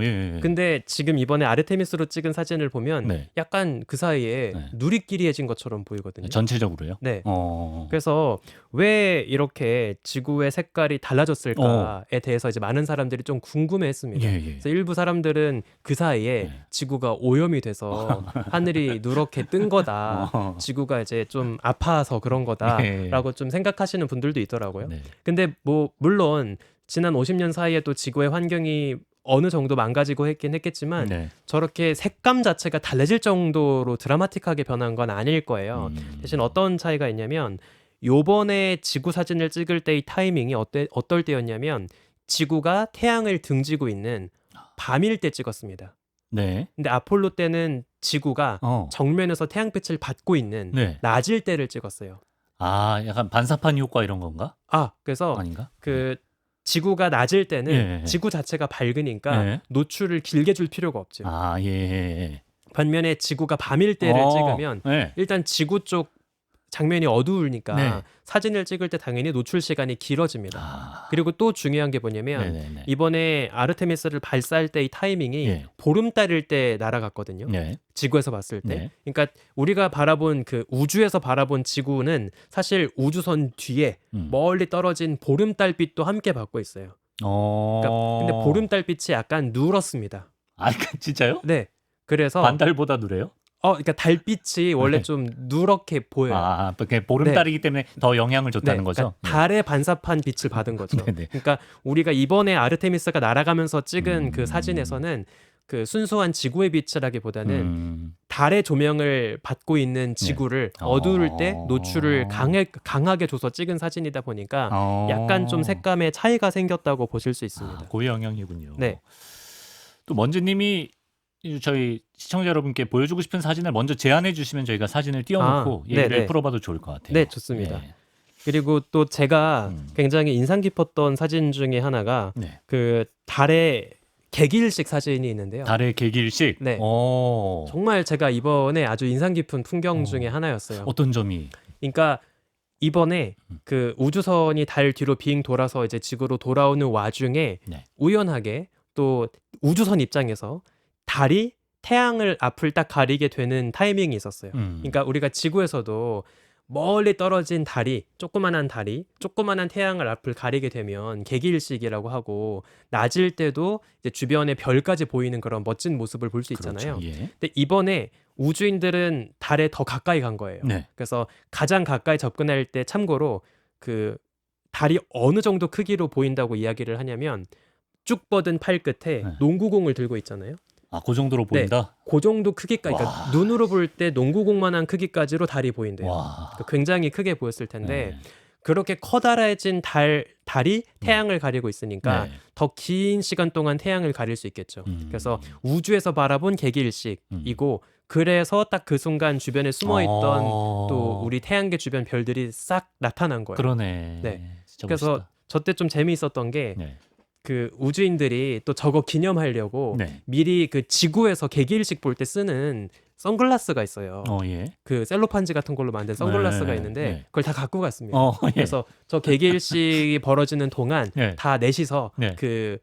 예. 근데 지금 이번에 아르테미스로 찍은 사진을 보면 네. 약간 그 사이에 네. 누리끼리해진 것처럼 보이거든요. 전체적으로요? 네. 어. 그래서 왜 이렇게 지구의 색깔이 달라졌을까에 대해서 이제 많은 사람들이 좀 궁금해했습니다. 예. 그래서 일부 사람들은 그 사이에 네. 지구가 오염이 돼서 하늘이 누렇게 뜬 거다. 지구가 이제 좀 아파서 그런 거다라고 좀 생각하시는 분들도 있더라고요. 네. 근데 뭐 물론 지난 50년 사이에 또 지구의 환경이 어느 정도 망가지고 했겠지만 네. 저렇게 색감 자체가 달라질 정도로 드라마틱하게 변한 건 아닐 거예요. 대신 어떤 차이가 있냐면 요번에 지구 사진을 찍을 때의 타이밍이 어떨 때였냐면 지구가 태양을 등지고 있는 밤일 때 찍었습니다. 네. 근데 아폴로 때는 지구가 어. 정면에서 태양빛을 받고 있는 네. 낮일 때를 찍었어요. 아, 약간 반사판 효과 이런 건가? 그래서 아닌가? 그 지구가 낮을 때는 예, 예. 지구 자체가 밝으니까 예. 노출을 길게 줄 필요가 없죠. 아, 예. 반면에 지구가 밤일 때를 찍으면 예. 일단 지구 쪽 장면이 어두우니까 네. 사진을 찍을 때 당연히 노출 시간이 길어집니다. 아. 그리고 또 중요한 게 뭐냐면 네네네. 이번에 아르테미스를 발사할 때의 타이밍이 예. 보름달일 때 날아갔거든요. 네. 지구에서 봤을 때. 네. 그러니까 우리가 바라본 그 우주에서 바라본 지구는 사실 우주선 뒤에 멀리 떨어진 보름달빛도 함께 받고 있어요. 그러니까 근데 보름달빛이 약간 누렇습니다. 아, 진짜요? 네. 그래서 반달보다 누래요? 그러니까 달빛이 원래 네. 좀 누렇게 보여요. 아, 그게 보름달이기 때문에 더 영향을 줬다는 거죠? 그러니까 달의 반사판 빛을 받은 거죠. 네네. 그러니까 우리가 이번에 아르테미스가 날아가면서 찍은 그 사진에서는 그 순수한 지구의 빛이라기보다는 달의 조명을 받고 있는 지구를 어두울 때 노출을 강하게 줘서 찍은 사진이다 보니까 약간 좀 색감의 차이가 생겼다고 보실 수 있습니다. 그 영향이군요. 네. 또 먼지님이 저희 시청자 여러분께 보여주고 싶은 사진을 먼저 제안해 주시면 저희가 사진을 띄워놓고 얘기를 네네. 풀어봐도 좋을 것 같아요. 네, 좋습니다. 예. 그리고 또 제가 음. 굉장히 인상 깊었던 사진 중에 하나가 네. 그 달의 개기일식 사진이 있는데요. 달의 개기일식. 네. 오. 정말 제가 이번에 아주 인상 깊은 풍경 중에 하나였어요. 어떤 점이? 그러니까 이번에 그 우주선이 달 뒤로 빙 돌아서 이제 지구로 돌아오는 와중에 네. 우연하게 또 우주선 입장에서 달이 태양을 앞을 딱 가리게 되는 타이밍이 있었어요. 그러니까 우리가 지구에서도 멀리 떨어진 달이 조그만한 태양을 앞을 가리게 되면 개기일식이라고 하고 낮일 때도 이제 주변에 별까지 보이는 그런 멋진 모습을 볼 수 있잖아요. 그렇죠. 예. 근데 이번에 우주인들은 달에 더 가까이 간 거예요. 네. 그래서 가장 가까이 접근할 때 참고로 그 달이 어느 정도 크기로 보인다고 이야기를 하냐면 쭉 뻗은 팔 끝에 네. 농구공을 들고 있잖아요. 아, 그 정도로 보인다? 그 정도 크기까지, 그러니까 와. 눈으로 볼 때 농구공만한 크기까지로 달이 보인대요. 와. 그러니까 굉장히 크게 보였을 텐데 네. 그렇게 커다래진 달이 태양을 가리고 있으니까 네. 더 긴 시간 동안 태양을 가릴 수 있겠죠. 그래서 우주에서 바라본 개기일식이고 그래서 딱 그 순간 주변에 숨어있던 또 우리 태양계 주변 별들이 싹 나타난 거예요. 그러네. 네. 진짜 그래서 멋있다. 저 때 좀 재미있었던 게 네. 그 우주인들이 또 저거 기념하려고 네. 미리 그 지구에서 개기일식 볼 때 쓰는 선글라스가 있어요. 예. 그 셀로판지 같은 걸로 만든 선글라스가 네, 있는데 네. 그걸 다 갖고 갔습니다. 예. 그래서 저 개기일식이 벌어지는 동안 네. 다 넷이서 네. 그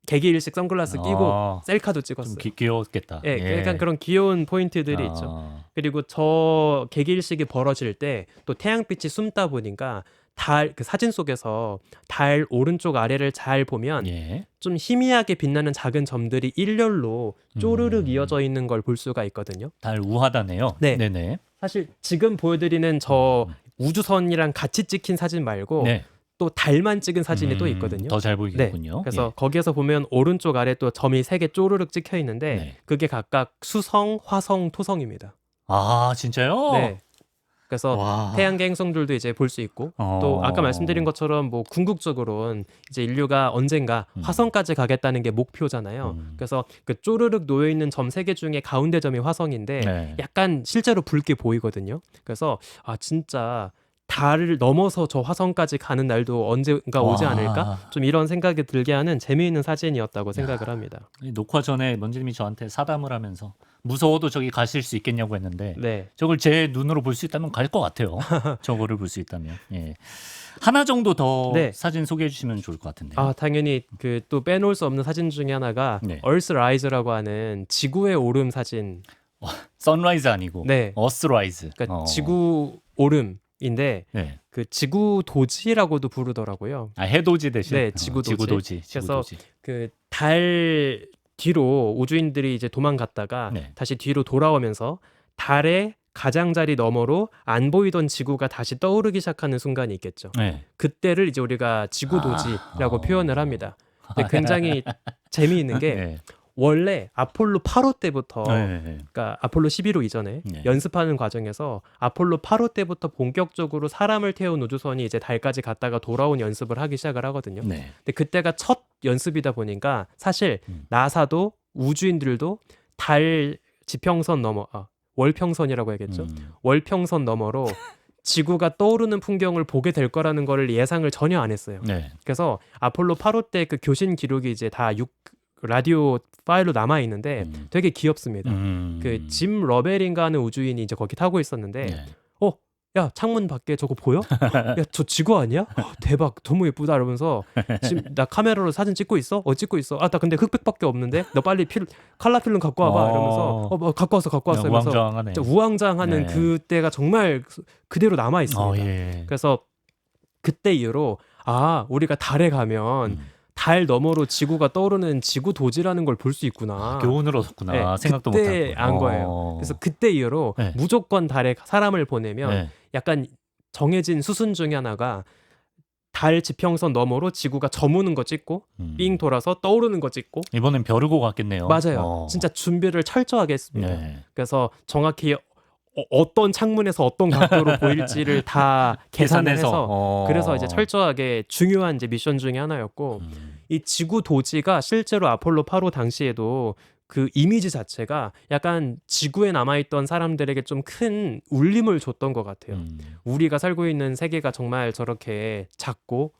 개기일식 선글라스 끼고 셀카도 찍었어요. 좀 귀여웠겠다. 예, 약간 그런 귀여운 포인트들이 있죠. 그리고 저 개기일식이 벌어질 때 또 태양빛이 숨다 보니까 달 그 사진 속에서 달 오른쪽 아래를 잘 보면 예. 좀 희미하게 빛나는 작은 점들이 일렬로 쪼르륵 이어져 있는 걸 볼 수가 있거든요. 달 우하다네요. 네. 네네. 사실 지금 보여드리는 저 우주선이랑 같이 찍힌 사진 말고 네. 또 달만 찍은 사진이 또 있거든요. 더 잘 보이겠군요. 그래서 거기에서 보면 오른쪽 아래 또 점이 3개 쪼르륵 찍혀 있는데 네. 그게 각각 수성, 화성, 토성입니다. 아, 진짜요? 네. 그래서 와. 태양계 행성들도 이제 볼 수 있고 또 아까 말씀드린 것처럼 뭐 궁극적으로는 이제 인류가 언젠가 화성까지 가겠다는 게 목표잖아요. 그래서 그 쪼르륵 놓여 있는 점 3개 중에 가운데 점이 화성인데 네. 약간 실제로 붉게 보이거든요. 그래서 진짜 달을 넘어서 저 화성까지 가는 날도 언젠가 오지 와. 않을까? 좀 이런 생각이 들게 하는 재미있는 사진이었다고 생각을 합니다. 녹화 전에 먼지님이 저한테 사담을 하면서 무서워도 저기 가실 수 있겠냐고 했는데 네. 저걸 제 눈으로 볼 수 있다면 갈 것 같아요. 저거를 볼 수 있다면. 예. 하나 정도 더 네. 사진 소개해 주시면 좋을 것 같은데요. 당연히 그 또 빼놓을 수 없는 사진 중에 하나가 네. Earth Rise라고 하는 지구의 오름 사진. 선라이즈 아니고 네. 어스라이즈. 그러니까 지구 오름인데 네. 그 지구 도지라고도 부르더라고요. 해돋이 대신 네, 지구도지. 지구도지. 그래서 지구도지. 그 달 뒤로 우주인들이 이제 도망갔다가 네. 다시 뒤로 돌아오면서 달의 가장자리 너머로 안 보이던 지구가 다시 떠오르기 시작하는 순간이 있겠죠. 네. 그때를 이제 우리가 지구도지라고 표현을 합니다. 근데 굉장히 재미있는 게 네. 원래 아폴로 8호 때부터 네. 그러니까 아폴로 11호 이전에 네. 연습하는 과정에서 아폴로 8호 때부터 본격적으로 사람을 태운 우주선이 이제 달까지 갔다가 돌아온 연습을 하기 시작을 하거든요. 네. 근데 그때가 첫 연습이다 보니까 사실 나사도 우주인들도 달 지평선 너머 월평선이라고 해야겠죠. 음. 월평선 너머로 지구가 떠오르는 풍경을 보게 될 거라는 거를 예상을 전혀 안 했어요. 네. 그래서 아폴로 8호 때 그 교신 기록이 이제 다 라디오 파일로 남아 있는데 되게 귀엽습니다. 그 짐 러벨인가 하는 우주인이 이제 거기 타고 있었는데 네. 야 창문 밖에 저거 보여? 야 저 지구 아니야? 대박 너무 예쁘다 이러면서 지금 나 카메라로 사진 찍고 있어? 찍고 있어. 나 근데 흑백밖에 없는데 너 빨리 칼라 필름 갖고 와봐 이러면서 뭐 갖고 왔어 이러면서 우왕좌왕하네. 진짜 우왕좌왕하는 네. 그때가 정말 그대로 남아 있습니다. 예. 그래서 그때 이후로 우리가 달에 가면 달 너머로 지구가 떠오르는 지구 도지라는 걸 볼 수 있구나. 교훈을 얻었구나. 네, 생각도 그때 못하고. 안 거예요. 그래서 그때 이후로 네. 무조건 달에 사람을 보내면 네. 약간 정해진 수순 중에 하나가 달 지평선 너머로 지구가 저무는 거 찍고 삥 돌아서 떠오르는 거 찍고 이번엔 벼르고 갔겠네요. 맞아요. 진짜 준비를 철저하게 했습니다. 네. 그래서 정확히 어떤 창문에서 어떤 각도로 보일지를 다 계산을 해서 그래서 이제 철저하게 중요한 이제 미션 중에 하나였고 이 지구 도지가 실제로 아폴로 8호 당시에도 그 이미지 자체가 약간 지구에 남아있던 사람들에게 좀 큰 울림을 줬던 것 같아요. 우리가 살고 있는 세계가 정말 저렇게 작고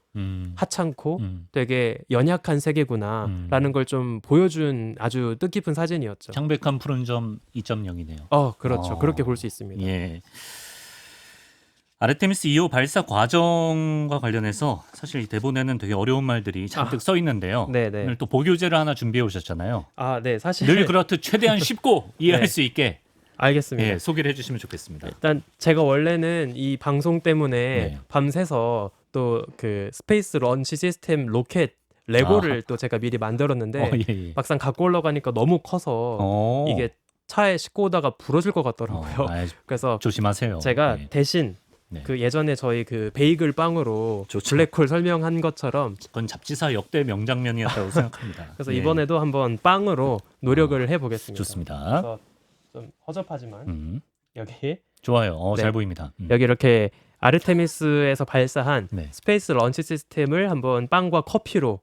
하찮고 되게 연약한 세계구나라는 걸 좀 보여준 아주 뜻깊은 사진이었죠. 창백한 푸른 점 2.0이네요. 그렇죠. 그렇게 볼 수 있습니다. 예. 아르테미스 2호 발사 과정과 관련해서 사실 이 대본에는 되게 어려운 말들이 잔뜩 써 있는데요. 네네. 오늘 또 보교재를 하나 준비해 오셨잖아요. 네, 사실 늘 그렇듯 최대한 쉽고 이해할 네. 수 있게 알겠습니다. 소개를 해주시면 좋겠습니다. 일단 제가 원래는 이 방송 때문에 네. 밤새서 또 그 스페이스 런치 시스템 로켓 레고를 또 제가 미리 만들었는데 예. 막상 갖고 올라가니까 너무 커서 이게 차에 싣고 오다가 부러질 것 같더라고요. 그래서 조심하세요. 제가 대신 그 예전에 저희 그 베이글 빵으로 좋죠. 블랙홀 설명한 것처럼 그건 잡지사 역대 명장면이었다고 생각합니다. 그래서 이번에도 한번 빵으로 노력을 해보겠습니다. 좋습니다. 그래서 좀 허접하지만 여기 좋아요. 네. 잘 보입니다. 여기 이렇게 아르테미스에서 발사한 네. 스페이스 런치 시스템을 한번 빵과 커피로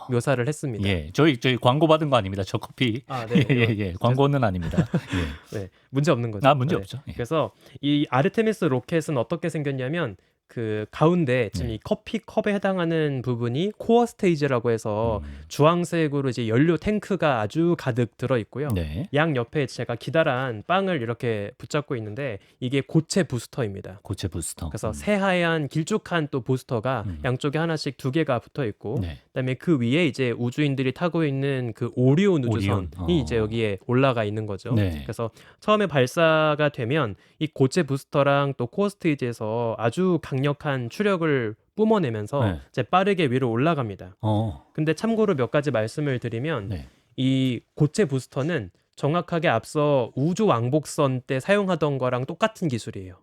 묘사를 했습니다. 예, 저희 광고 받은 거 아닙니다. 저 커피. 네. 예. 광고는 아닙니다. 네, 문제 없는 거죠. 문제 네. 없죠. 예. 그래서 이 아르테미스 로켓은 어떻게 생겼냐면 그 가운데 지금 이 커피 컵에 해당하는 부분이 코어 스테이지라고 해서 주황색으로 이제 연료 탱크가 아주 가득 들어 있고요. 네. 양 옆에 제가 기다란 빵을 이렇게 붙잡고 있는데 이게 고체 부스터입니다. 고체 부스터. 그래서 새하얀 길쭉한 또 부스터가 양쪽에 하나씩 2개가 붙어 있고 그다음에 그 위에 이제 우주인들이 타고 있는 그 오리온 우주선이 이제 여기에 올라가 있는 거죠. 그래서 처음에 발사가 되면 이 고체 부스터랑 또 코어 스테이지에서 아주 강력한 추력을 뿜어내면서 이제 빠르게 위로 올라갑니다. 근데 참고로 몇 가지 말씀을 드리면 이 고체 부스터는 정확하게 앞서 우주 왕복선 때 사용하던 거랑 똑같은 기술이에요.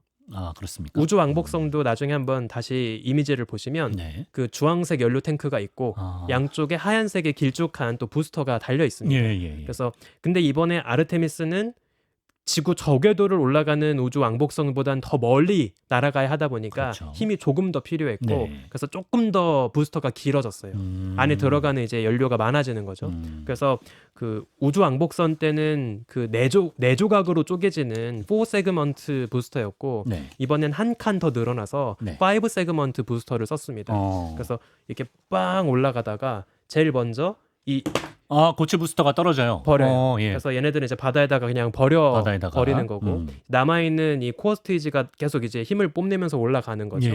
그렇습니까? 우주 왕복선도 나중에 한번 다시 이미지를 보시면 그 주황색 연료 탱크가 있고 양쪽에 하얀색의 길쭉한 또 부스터가 달려 있습니다. 그래서 근데 이번에 아르테미스는 지구 저궤도를 올라가는 우주 왕복선보단 더 멀리 날아가야 하다 보니까 힘이 조금 더 필요했고 그래서 조금 더 부스터가 길어졌어요. 안에 들어가는 이제 연료가 많아지는 거죠. 그래서 그 우주 왕복선 때는 그 네 조각으로 쪼개지는 4 세그먼트 부스터였고 이번엔 한 칸 더 늘어나서 5 세그먼트 부스터를 썼습니다. 그래서 이렇게 빵 올라가다가 제일 먼저 이 고체 부스터가 떨어져요. 버려요. 그래서 얘네들은 이제 바다에다가 그냥 버리는 거고 남아 있는 이 코어 스테이지가 계속 이제 힘을 뽐내면서 올라가는 거죠.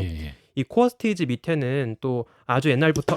이 코어 스테이지 밑에는 또 아주 옛날부터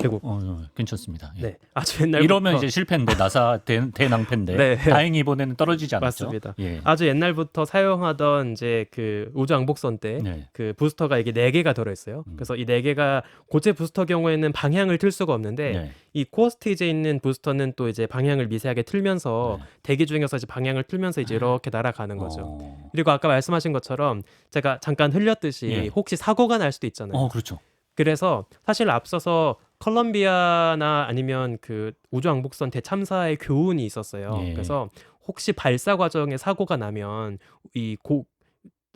괜찮습니다. 아주 옛날부터 이러면 이제 실패인데 나사 대낭패인데 다행히 이번에는 떨어지지 않았죠. 맞습니다. 아주 옛날부터 사용하던 이제 그 우주 왕복선 때 그 부스터가 이게 4개가 들어 있어요. 그래서 이 4개가 고체 부스터 경우에는 방향을 틀 수가 없는데 이 코어 스테이지에 있는 부스터는 또 이제 방향을 미세하게 틀면서 대기 중에서 이제 방향을 틀면서 이제 이렇게 날아가는 거죠. 그리고 아까 말씀하신 것처럼 제가 잠깐 흘렸듯이 혹시 사고가 날 수도 있잖아요. 그렇죠. 그래서 사실 앞서서 컬럼비아나 아니면 그 우주왕복선 대참사의 교훈이 있었어요. 그래서 혹시 발사 과정에 사고가 나면 이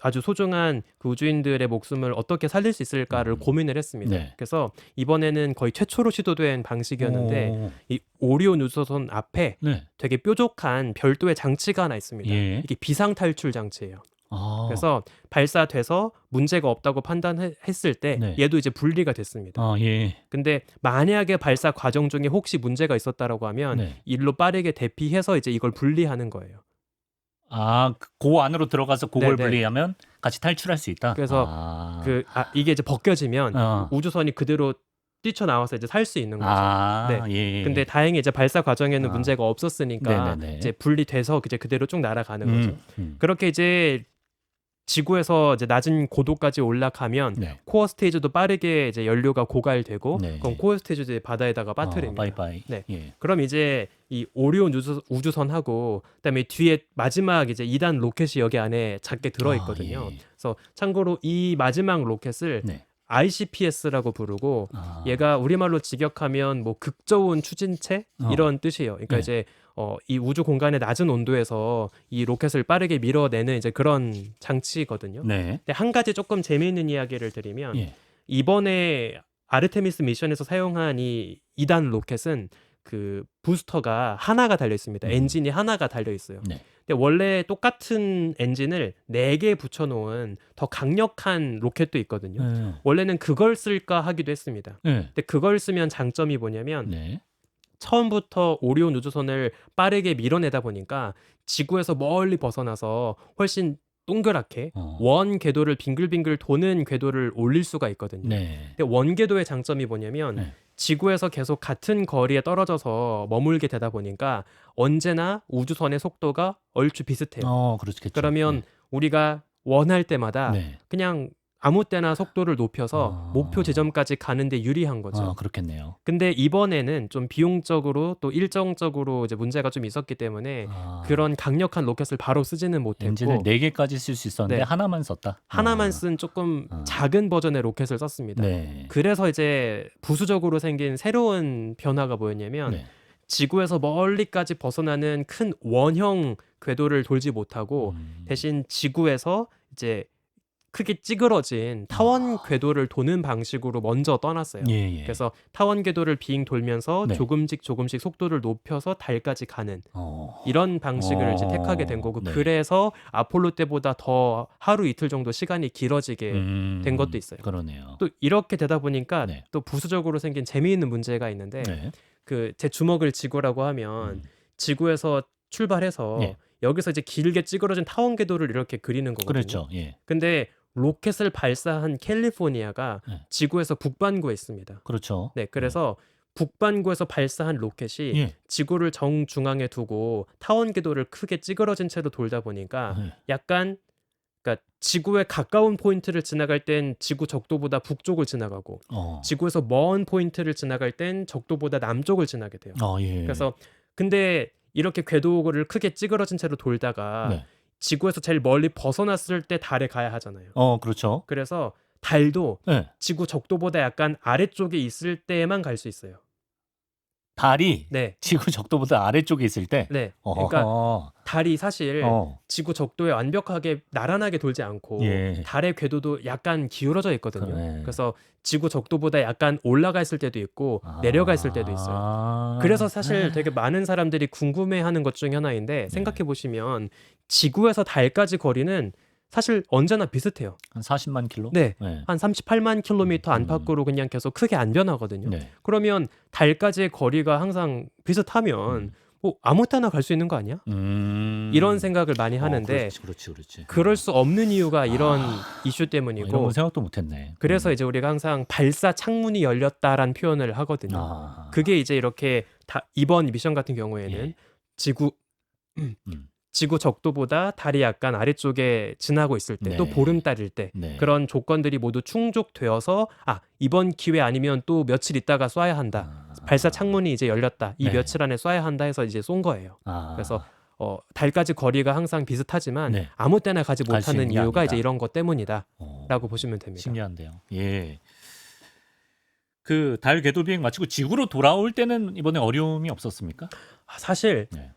아주 소중한 그 우주인들의 목숨을 어떻게 살릴 수 있을까를 고민을 했습니다. 네. 그래서 이번에는 거의 최초로 시도된 방식이었는데 오. 이 오리온 우주선 앞에 네. 되게 뾰족한 별도의 장치가 하나 있습니다. 예. 이게 비상 탈출 장치예요. 아. 그래서 발사돼서 문제가 없다고 판단했을 때 네. 얘도 이제 분리가 됐습니다. 아, 예. 근데 만약에 발사 과정 중에 혹시 문제가 있었다라고 하면 네. 일로 빠르게 대피해서 이제 이걸 분리하는 거예요. 아, 그 안으로 들어가서 그걸 네네. 분리하면 같이 탈출할 수 있다. 그래서 아. 이게 이제 벗겨지면 어. 우주선이 그대로 뛰쳐나와서 이제 살 수 있는 거죠. 아, 예. 근데 다행히 이제 발사 과정에는 아. 문제가 없었으니까 네네네. 이제 분리돼서 이제 그대로 쭉 날아가는 거죠. 그렇게 이제 지구에서 이제 낮은 고도까지 올라가면 네. 코어 스테이지도 빠르게 이제 연료가 고갈되고 네. 그럼 코어 스테이지 이제 바다에다가 빠뜨립니다. 바이바이. 네. 예. 그럼 이제 이 오리온 우주선하고 그다음에 뒤에 마지막 이제 2단 로켓이 여기 안에 작게 들어 있거든요. 아, 예. 그래서 참고로 이 마지막 로켓을 네. ICPS라고 부르고 아. 얘가 우리말로 직역하면 뭐 극저온 추진체 이런 뜻이에요. 그러니까 네. 이제 이 우주 공간의 낮은 온도에서 이 로켓을 빠르게 밀어내는 이제 그런 장치거든요. 네. 근데 한 가지 조금 재미있는 이야기를 드리면 예. 이번에 아르테미스 미션에서 사용한 이 2단 로켓은 그 부스터가 하나가 달려 있습니다. 엔진이 하나가 달려 있어요. 네. 근데 원래 똑같은 엔진을 4개 붙여놓은 더 강력한 로켓도 있거든요. 네. 원래는 그걸 쓸까 하기도 했습니다. 네. 근데 그걸 쓰면 장점이 뭐냐면 네. 처음부터 오리온 우주선을 빠르게 밀어내다 보니까 지구에서 멀리 벗어나서 훨씬 동그랗게 원 궤도를 빙글빙글 도는 궤도를 올릴 수가 있거든요. 네. 근데 원 궤도의 장점이 뭐냐면 네. 지구에서 계속 같은 거리에 떨어져서 머물게 되다 보니까 언제나 우주선의 속도가 얼추 비슷해요. 그렇겠죠. 그러면 우리가 원할 때마다 네. 그냥 아무 때나 속도를 높여서 목표 지점까지 가는데 유리한 거죠. 그렇겠네요. 근데 이번에는 좀 비용적으로 또 일정적으로 이제 문제가 좀 있었기 때문에 그런 강력한 로켓을 바로 쓰지는 못했고 엔진을 4개까지 쓸 수 있었는데 네. 하나만 썼다. 하나만 쓴 조금 작은 버전의 로켓을 썼습니다. 네. 그래서 이제 부수적으로 생긴 새로운 변화가 뭐였냐면 네. 지구에서 멀리까지 벗어나는 큰 원형 궤도를 돌지 못하고 대신 지구에서 이제 크게 찌그러진 타원 궤도를 도는 방식으로 먼저 떠났어요. 예. 그래서 타원 궤도를 빙 돌면서 네. 조금씩 속도를 높여서 달까지 가는 어. 이런 방식을 이제 택하게 된 거고 네. 그래서 아폴로 때보다 더 하루 이틀 정도 시간이 길어지게 된 것도 있어요. 그러네요. 또 이렇게 되다 보니까 네. 또 부수적으로 생긴 재미있는 문제가 있는데 네. 그 제 주먹을 지구라고 하면 지구에서 출발해서 예. 여기서 이제 길게 찌그러진 타원 궤도를 이렇게 그리는 거거든요. 그렇죠. 예. 근데 로켓을 발사한 캘리포니아가 네. 지구에서 북반구에 있습니다. 그렇죠. 네, 그래서 북반구에서 발사한 로켓이 예. 지구를 정중앙에 두고 타원 궤도를 크게 찌그러진 채로 돌다 보니까 네. 약간 그러니까 지구에 가까운 포인트를 지나갈 땐 지구 적도보다 북쪽을 지나가고 지구에서 먼 포인트를 지나갈 땐 적도보다 남쪽을 지나게 돼요. 예. 그래서 근데 이렇게 궤도를 크게 찌그러진 채로 돌다가 네. 지구에서 제일 멀리 벗어났을 때 달에 가야 하잖아요. 그렇죠. 그래서 달도 네. 지구 적도보다 약간 아래쪽에 있을 때만 갈 수 있어요. 달이 네. 지구 적도보다 아래쪽에 있을 때. 네. 그러니까 어허. 달이 사실 지구 적도에 완벽하게 나란하게 돌지 않고 예. 달의 궤도도 약간 기울어져 있거든요. 네. 그래서 지구 적도보다 약간 올라가 있을 때도 있고 내려가 있을 때도 있어요. 그래서 사실 되게 많은 사람들이 궁금해하는 것 중에 하나인데 생각해 보시면 지구에서 달까지 거리는 사실 언제나 비슷해요. 한 40만 킬로? 네. 네. 한 38만 킬로미터 안팎으로 그냥 계속 크게 안 변하거든요. 네. 그러면 달까지의 거리가 항상 비슷하면 뭐 아무 때나 갈 수 있는 거 아니야? 이런 생각을 많이 하는데 그렇지. 그럴 수 없는 이유가 이런 이슈 이런 때문이고 건 생각도 못했네. 그래서 이제 우리가 항상 발사 창문이 열렸다라는 표현을 하거든요. 그게 이제 이렇게 이번 미션 같은 경우에는 예. 지구 적도보다 달이 약간 아래쪽에 지나고 있을 때 또 네. 보름달일 때 네. 그런 조건들이 모두 충족되어서 이번 기회 아니면 또 며칠 있다가 쏴야 한다. 발사 창문이 이제 열렸다. 이 네. 며칠 안에 쏴야 한다 해서 이제 쏜 거예요. 그래서 달까지 거리가 항상 비슷하지만 네. 아무 때나 가지 갈수 못하는 있는 게 이유가 아니다. 이제 이런 것 때문이다라고 보시면 됩니다. 신기한데요. 예. 그 달 궤도 비행 마치고 지구로 돌아올 때는 이번에 어려움이 없었습니까? 사실 네.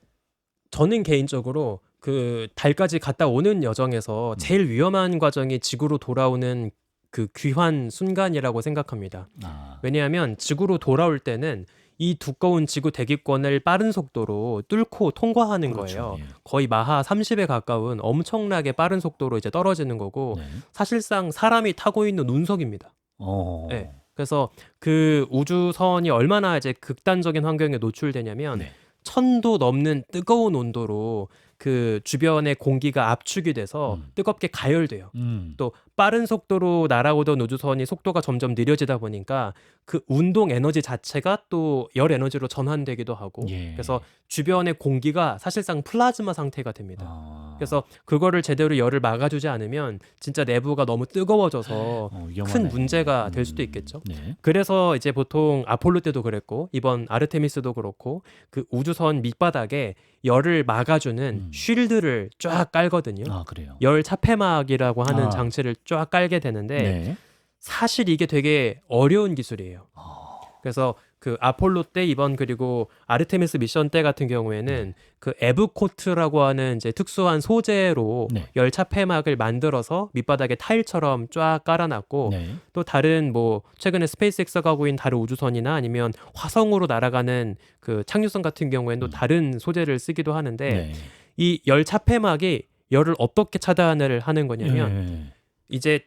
저는 개인적으로 그 달까지 갔다 오는 여정에서 제일 위험한 과정이 지구로 돌아오는 그 귀환 순간이라고 생각합니다. 아. 왜냐하면 지구로 돌아올 때는 이 두꺼운 지구 대기권을 빠른 속도로 뚫고 통과하는 그렇죠. 거예요. 예. 거의 마하 30에 가까운 엄청나게 빠른 속도로 이제 떨어지는 거고 네. 사실상 사람이 타고 있는 운석입니다. 어. 네. 그래서 그 우주선이 얼마나 이제 극단적인 환경에 노출되냐면 네. 1000도 넘는 뜨거운 온도로 그 주변의 공기가 압축이 돼서 뜨겁게 가열돼요. 또 빠른 속도로 날아오던 우주선이 속도가 점점 느려지다 보니까 그 운동 에너지 자체가 또 열 에너지로 전환되기도 하고 예. 그래서 주변의 공기가 사실상 플라즈마 상태가 됩니다. 아. 그래서 그거를 제대로 열을 막아주지 않으면 진짜 내부가 너무 뜨거워져서 큰 위험하네. 문제가 될 수도 있겠죠. 네. 그래서 이제 보통 아폴로 때도 그랬고 이번 아르테미스도 그렇고 그 우주선 밑바닥에 열을 막아주는 쉴드를 쫙 깔거든요. 아, 그래요. 열 차폐막이라고 하는 아. 장치를 쫙 깔게 되는데 네. 사실 이게 되게 어려운 기술이에요. 아. 그래서 그 아폴로 때 이번 그리고 아르테미스 미션 때 같은 경우에는 그 에브코트라고 하는 이제 특수한 소재로 네. 열 차폐막을 만들어서 밑바닥에 타일처럼 쫙 깔아놨고 네. 또 다른 뭐 최근에 스페이스X가 가고 있는 다른 우주선이나 아니면 화성으로 날아가는 그 착륙선 같은 경우에는 또 다른 소재를 쓰기도 하는데 네. 이 열 차폐막이 열을 어떻게 차단을 하는 거냐면 네. 이제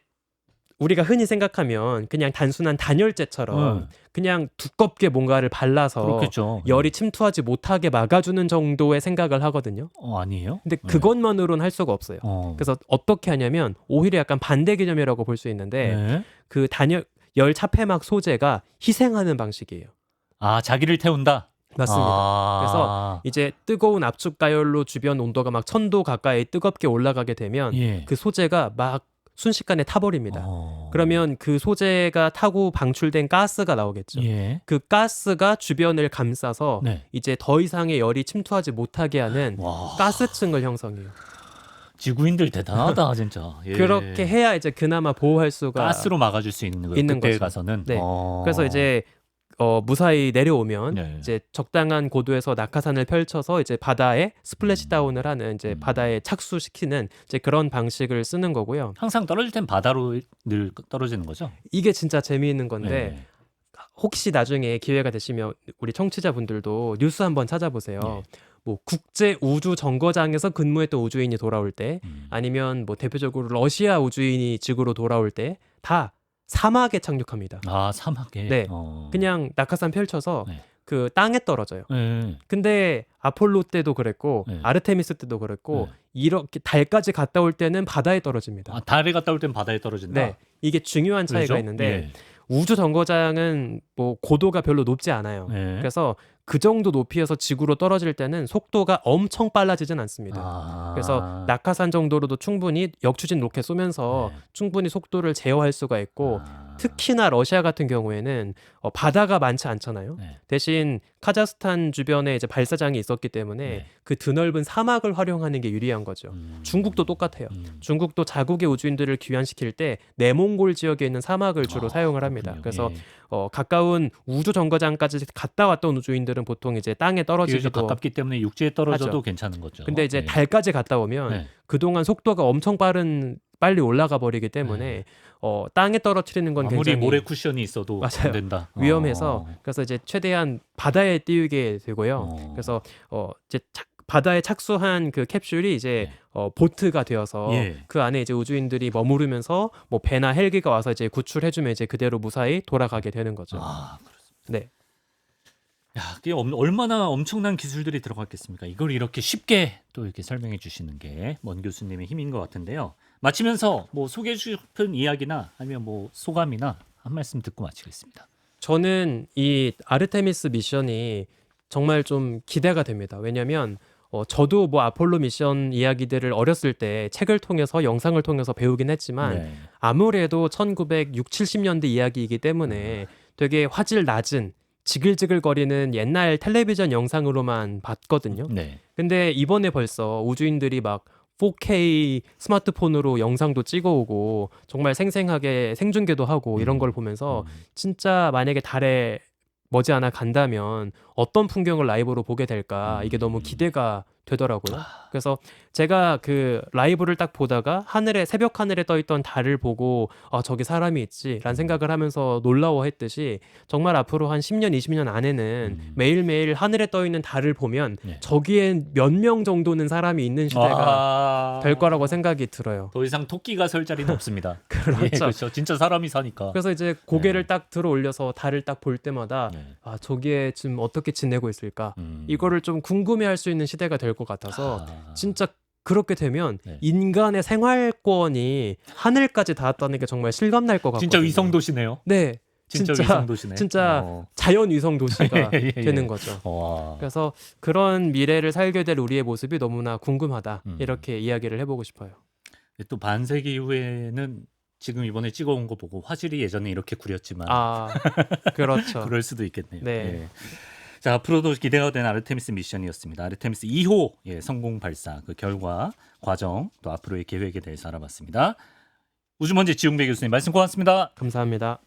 우리가 흔히 생각하면 그냥 단순한 단열재처럼 그냥 두껍게 뭔가를 발라서 그렇겠죠. 열이 침투하지 못하게 막아주는 정도의 생각을 하거든요. 아니에요? 근데 그것만으로는 할 수가 없어요. 그래서 그래서 어떻게 하냐면 오히려 약간 반대 개념이라고 볼 수 있는데 네. 그 열 차폐막 소재가 희생하는 방식이에요. 아, 자기를 태운다. 맞습니다. 아. 그래서 이제 뜨거운 압축 가열로 주변 온도가 막 1000도 가까이 뜨겁게 올라가게 되면 예. 그 소재가 막 순식간에 타버립니다. 어. 그러면 그 소재가 타고 방출된 가스가 나오겠죠. 예. 그 가스가 주변을 감싸서 네. 이제 더 이상의 열이 침투하지 못하게 하는 와. 가스층을 형성해요. 지구인들 대단하다 진짜. 예. 그렇게 해야 이제 그나마 보호할 수가 가스로 막아줄 수 있는 거예요. 있는 그때 거죠. 가서는. 네. 그래서 이제 무사히 내려오면 네. 이제 적당한 고도에서 낙하산을 펼쳐서 이제 바다에 스플래시 다운을 하는 이제 바다에 착수시키는 이제 그런 방식을 쓰는 거고요. 항상 떨어질 땐 바다로 늘 떨어지는 거죠? 이게 진짜 재미있는 건데 네. 혹시 나중에 기회가 되시면 우리 청취자분들도 뉴스 한번 찾아보세요. 네. 뭐 국제 우주 정거장에서 근무했던 우주인이 돌아올 때 아니면 뭐 대표적으로 러시아 우주인이 지구로 돌아올 때 다 사막에 착륙합니다. 아, 사막에. 네. 그냥 낙하산 펼쳐서 네. 그 땅에 떨어져요. 네. 근데 아폴로 때도 그랬고 네. 아르테미스 때도 그랬고 네. 이렇게 달까지 갔다 올 때는 바다에 떨어집니다. 아, 달에 갔다 올 땐 바다에 떨어진다. 네. 이게 중요한 차이가 왜죠? 있는데 예. 우주 정거장은 뭐 고도가 별로 높지 않아요. 네. 그래서 그 정도 높이에서 지구로 떨어질 때는 속도가 엄청 빨라지진 않습니다. 아. 그래서 낙하산 정도로도 충분히 역추진 로켓 쏘면서 네. 충분히 속도를 제어할 수가 있고 아. 특히나 러시아 같은 경우에는 바다가 많지 않잖아요. 네. 대신 카자흐스탄 주변에 이제 발사장이 있었기 때문에 네. 그 드넓은 사막을 활용하는 게 유리한 거죠. 중국도 똑같아요. 중국도 자국의 우주인들을 귀환시킬 때 내몽골 지역에 있는 사막을 주로 사용을 합니다. 그렇군요. 그래서 예. 가까운 우주 정거장까지 갔다 왔던 우주인들은 보통 이제 땅에 비교적 떨어지기도 가깝기 때문에 육지에 떨어져도 하죠. 괜찮은 거죠. 근데 이제 네. 달까지 갔다 오면 네. 그동안 속도가 엄청 빨리 올라가 버리기 때문에 땅에 떨어뜨리는 건 아무리 굉장히 모래 쿠션이 있어도 맞아요. 안 된다. 위험해서 그래서 이제 최대한 바다에 띄우게 되고요. 그래서 이제 바다에 착수한 그 캡슐이 이제 보트가 되어서 예. 그 안에 이제 우주인들이 머무르면서 뭐 배나 헬기가 와서 이제 구출해주면 이제 그대로 무사히 돌아가게 되는 거죠. 아, 그렇습니다. 네. 야, 그게 얼마나 엄청난 기술들이 들어갔겠습니까? 이걸 이렇게 쉽게 또 이렇게 설명해 주시는 게 먼 교수님의 힘인 것 같은데요. 마치면서 뭐 소개해 주고 싶은 이야기나 아니면 뭐 소감이나 한 말씀 듣고 마치겠습니다. 저는 이 아르테미스 미션이 정말 좀 기대가 됩니다. 왜냐면 저도 뭐 아폴로 미션 이야기들을 어렸을 때 책을 통해서 영상을 통해서 배우긴 했지만 네. 아무래도 1960, 70년대 이야기이기 때문에 되게 화질 낮은 지글지글거리는 옛날 텔레비전 영상으로만 봤거든요. 네. 근데 이번에 벌써 우주인들이 막 4K 스마트폰으로 영상도 찍어오고 정말 생생하게 생중계도 하고 이런 걸 보면서 진짜 만약에 달에 머지않아 간다면 어떤 풍경을 라이브로 보게 될까 이게 너무 기대가 되더라고요. 그래서 제가 그 라이브를 딱 보다가 새벽 하늘에 떠 있던 달을 보고 저기 사람이 있지라는 생각을 하면서 놀라워했듯이 정말 앞으로 한 10년, 20년 안에는 매일매일 하늘에 떠 있는 달을 보면 네. 저기엔 몇 명 정도는 사람이 있는 시대가 될 거라고 생각이 들어요. 더 이상 토끼가 설 자리는 없습니다. 그렇죠. 예, 그렇죠. 진짜 사람이 사니까. 그래서 이제 고개를 딱 들어 올려서 달을 딱 볼 때마다 네. 저기에 지금 어떻게 지내고 있을까? 음. 이거를 좀 궁금해할 수 있는 시대가 될 것 같아서 진짜 그렇게 되면 네. 인간의 생활권이 하늘까지 닿았다는 게 정말 실감날 것 같거든요. 진짜 위성 도시네요. 네. 진짜 위성 도시네. 진짜 자연 위성 도시가 예, 예. 되는 거죠. 와. 그래서 그런 미래를 살게 될 우리의 모습이 너무나 궁금하다. 음. 이렇게 이야기를 해보고 싶어요. 또 반세기 이후에는 지금 이번에 찍어온 거 보고 화질이 예전에 이렇게 구렸지만 그렇죠. 그럴 수도 있겠네요. 네. 예. 자, 앞으로도 기대가 되는 아르테미스 미션이었습니다. 아르테미스 2호 성공 발사 그 결과 과정 또 앞으로의 계획에 대해서 알아봤습니다. 우주먼지 지용배 교수님 말씀 고맙습니다. 감사합니다.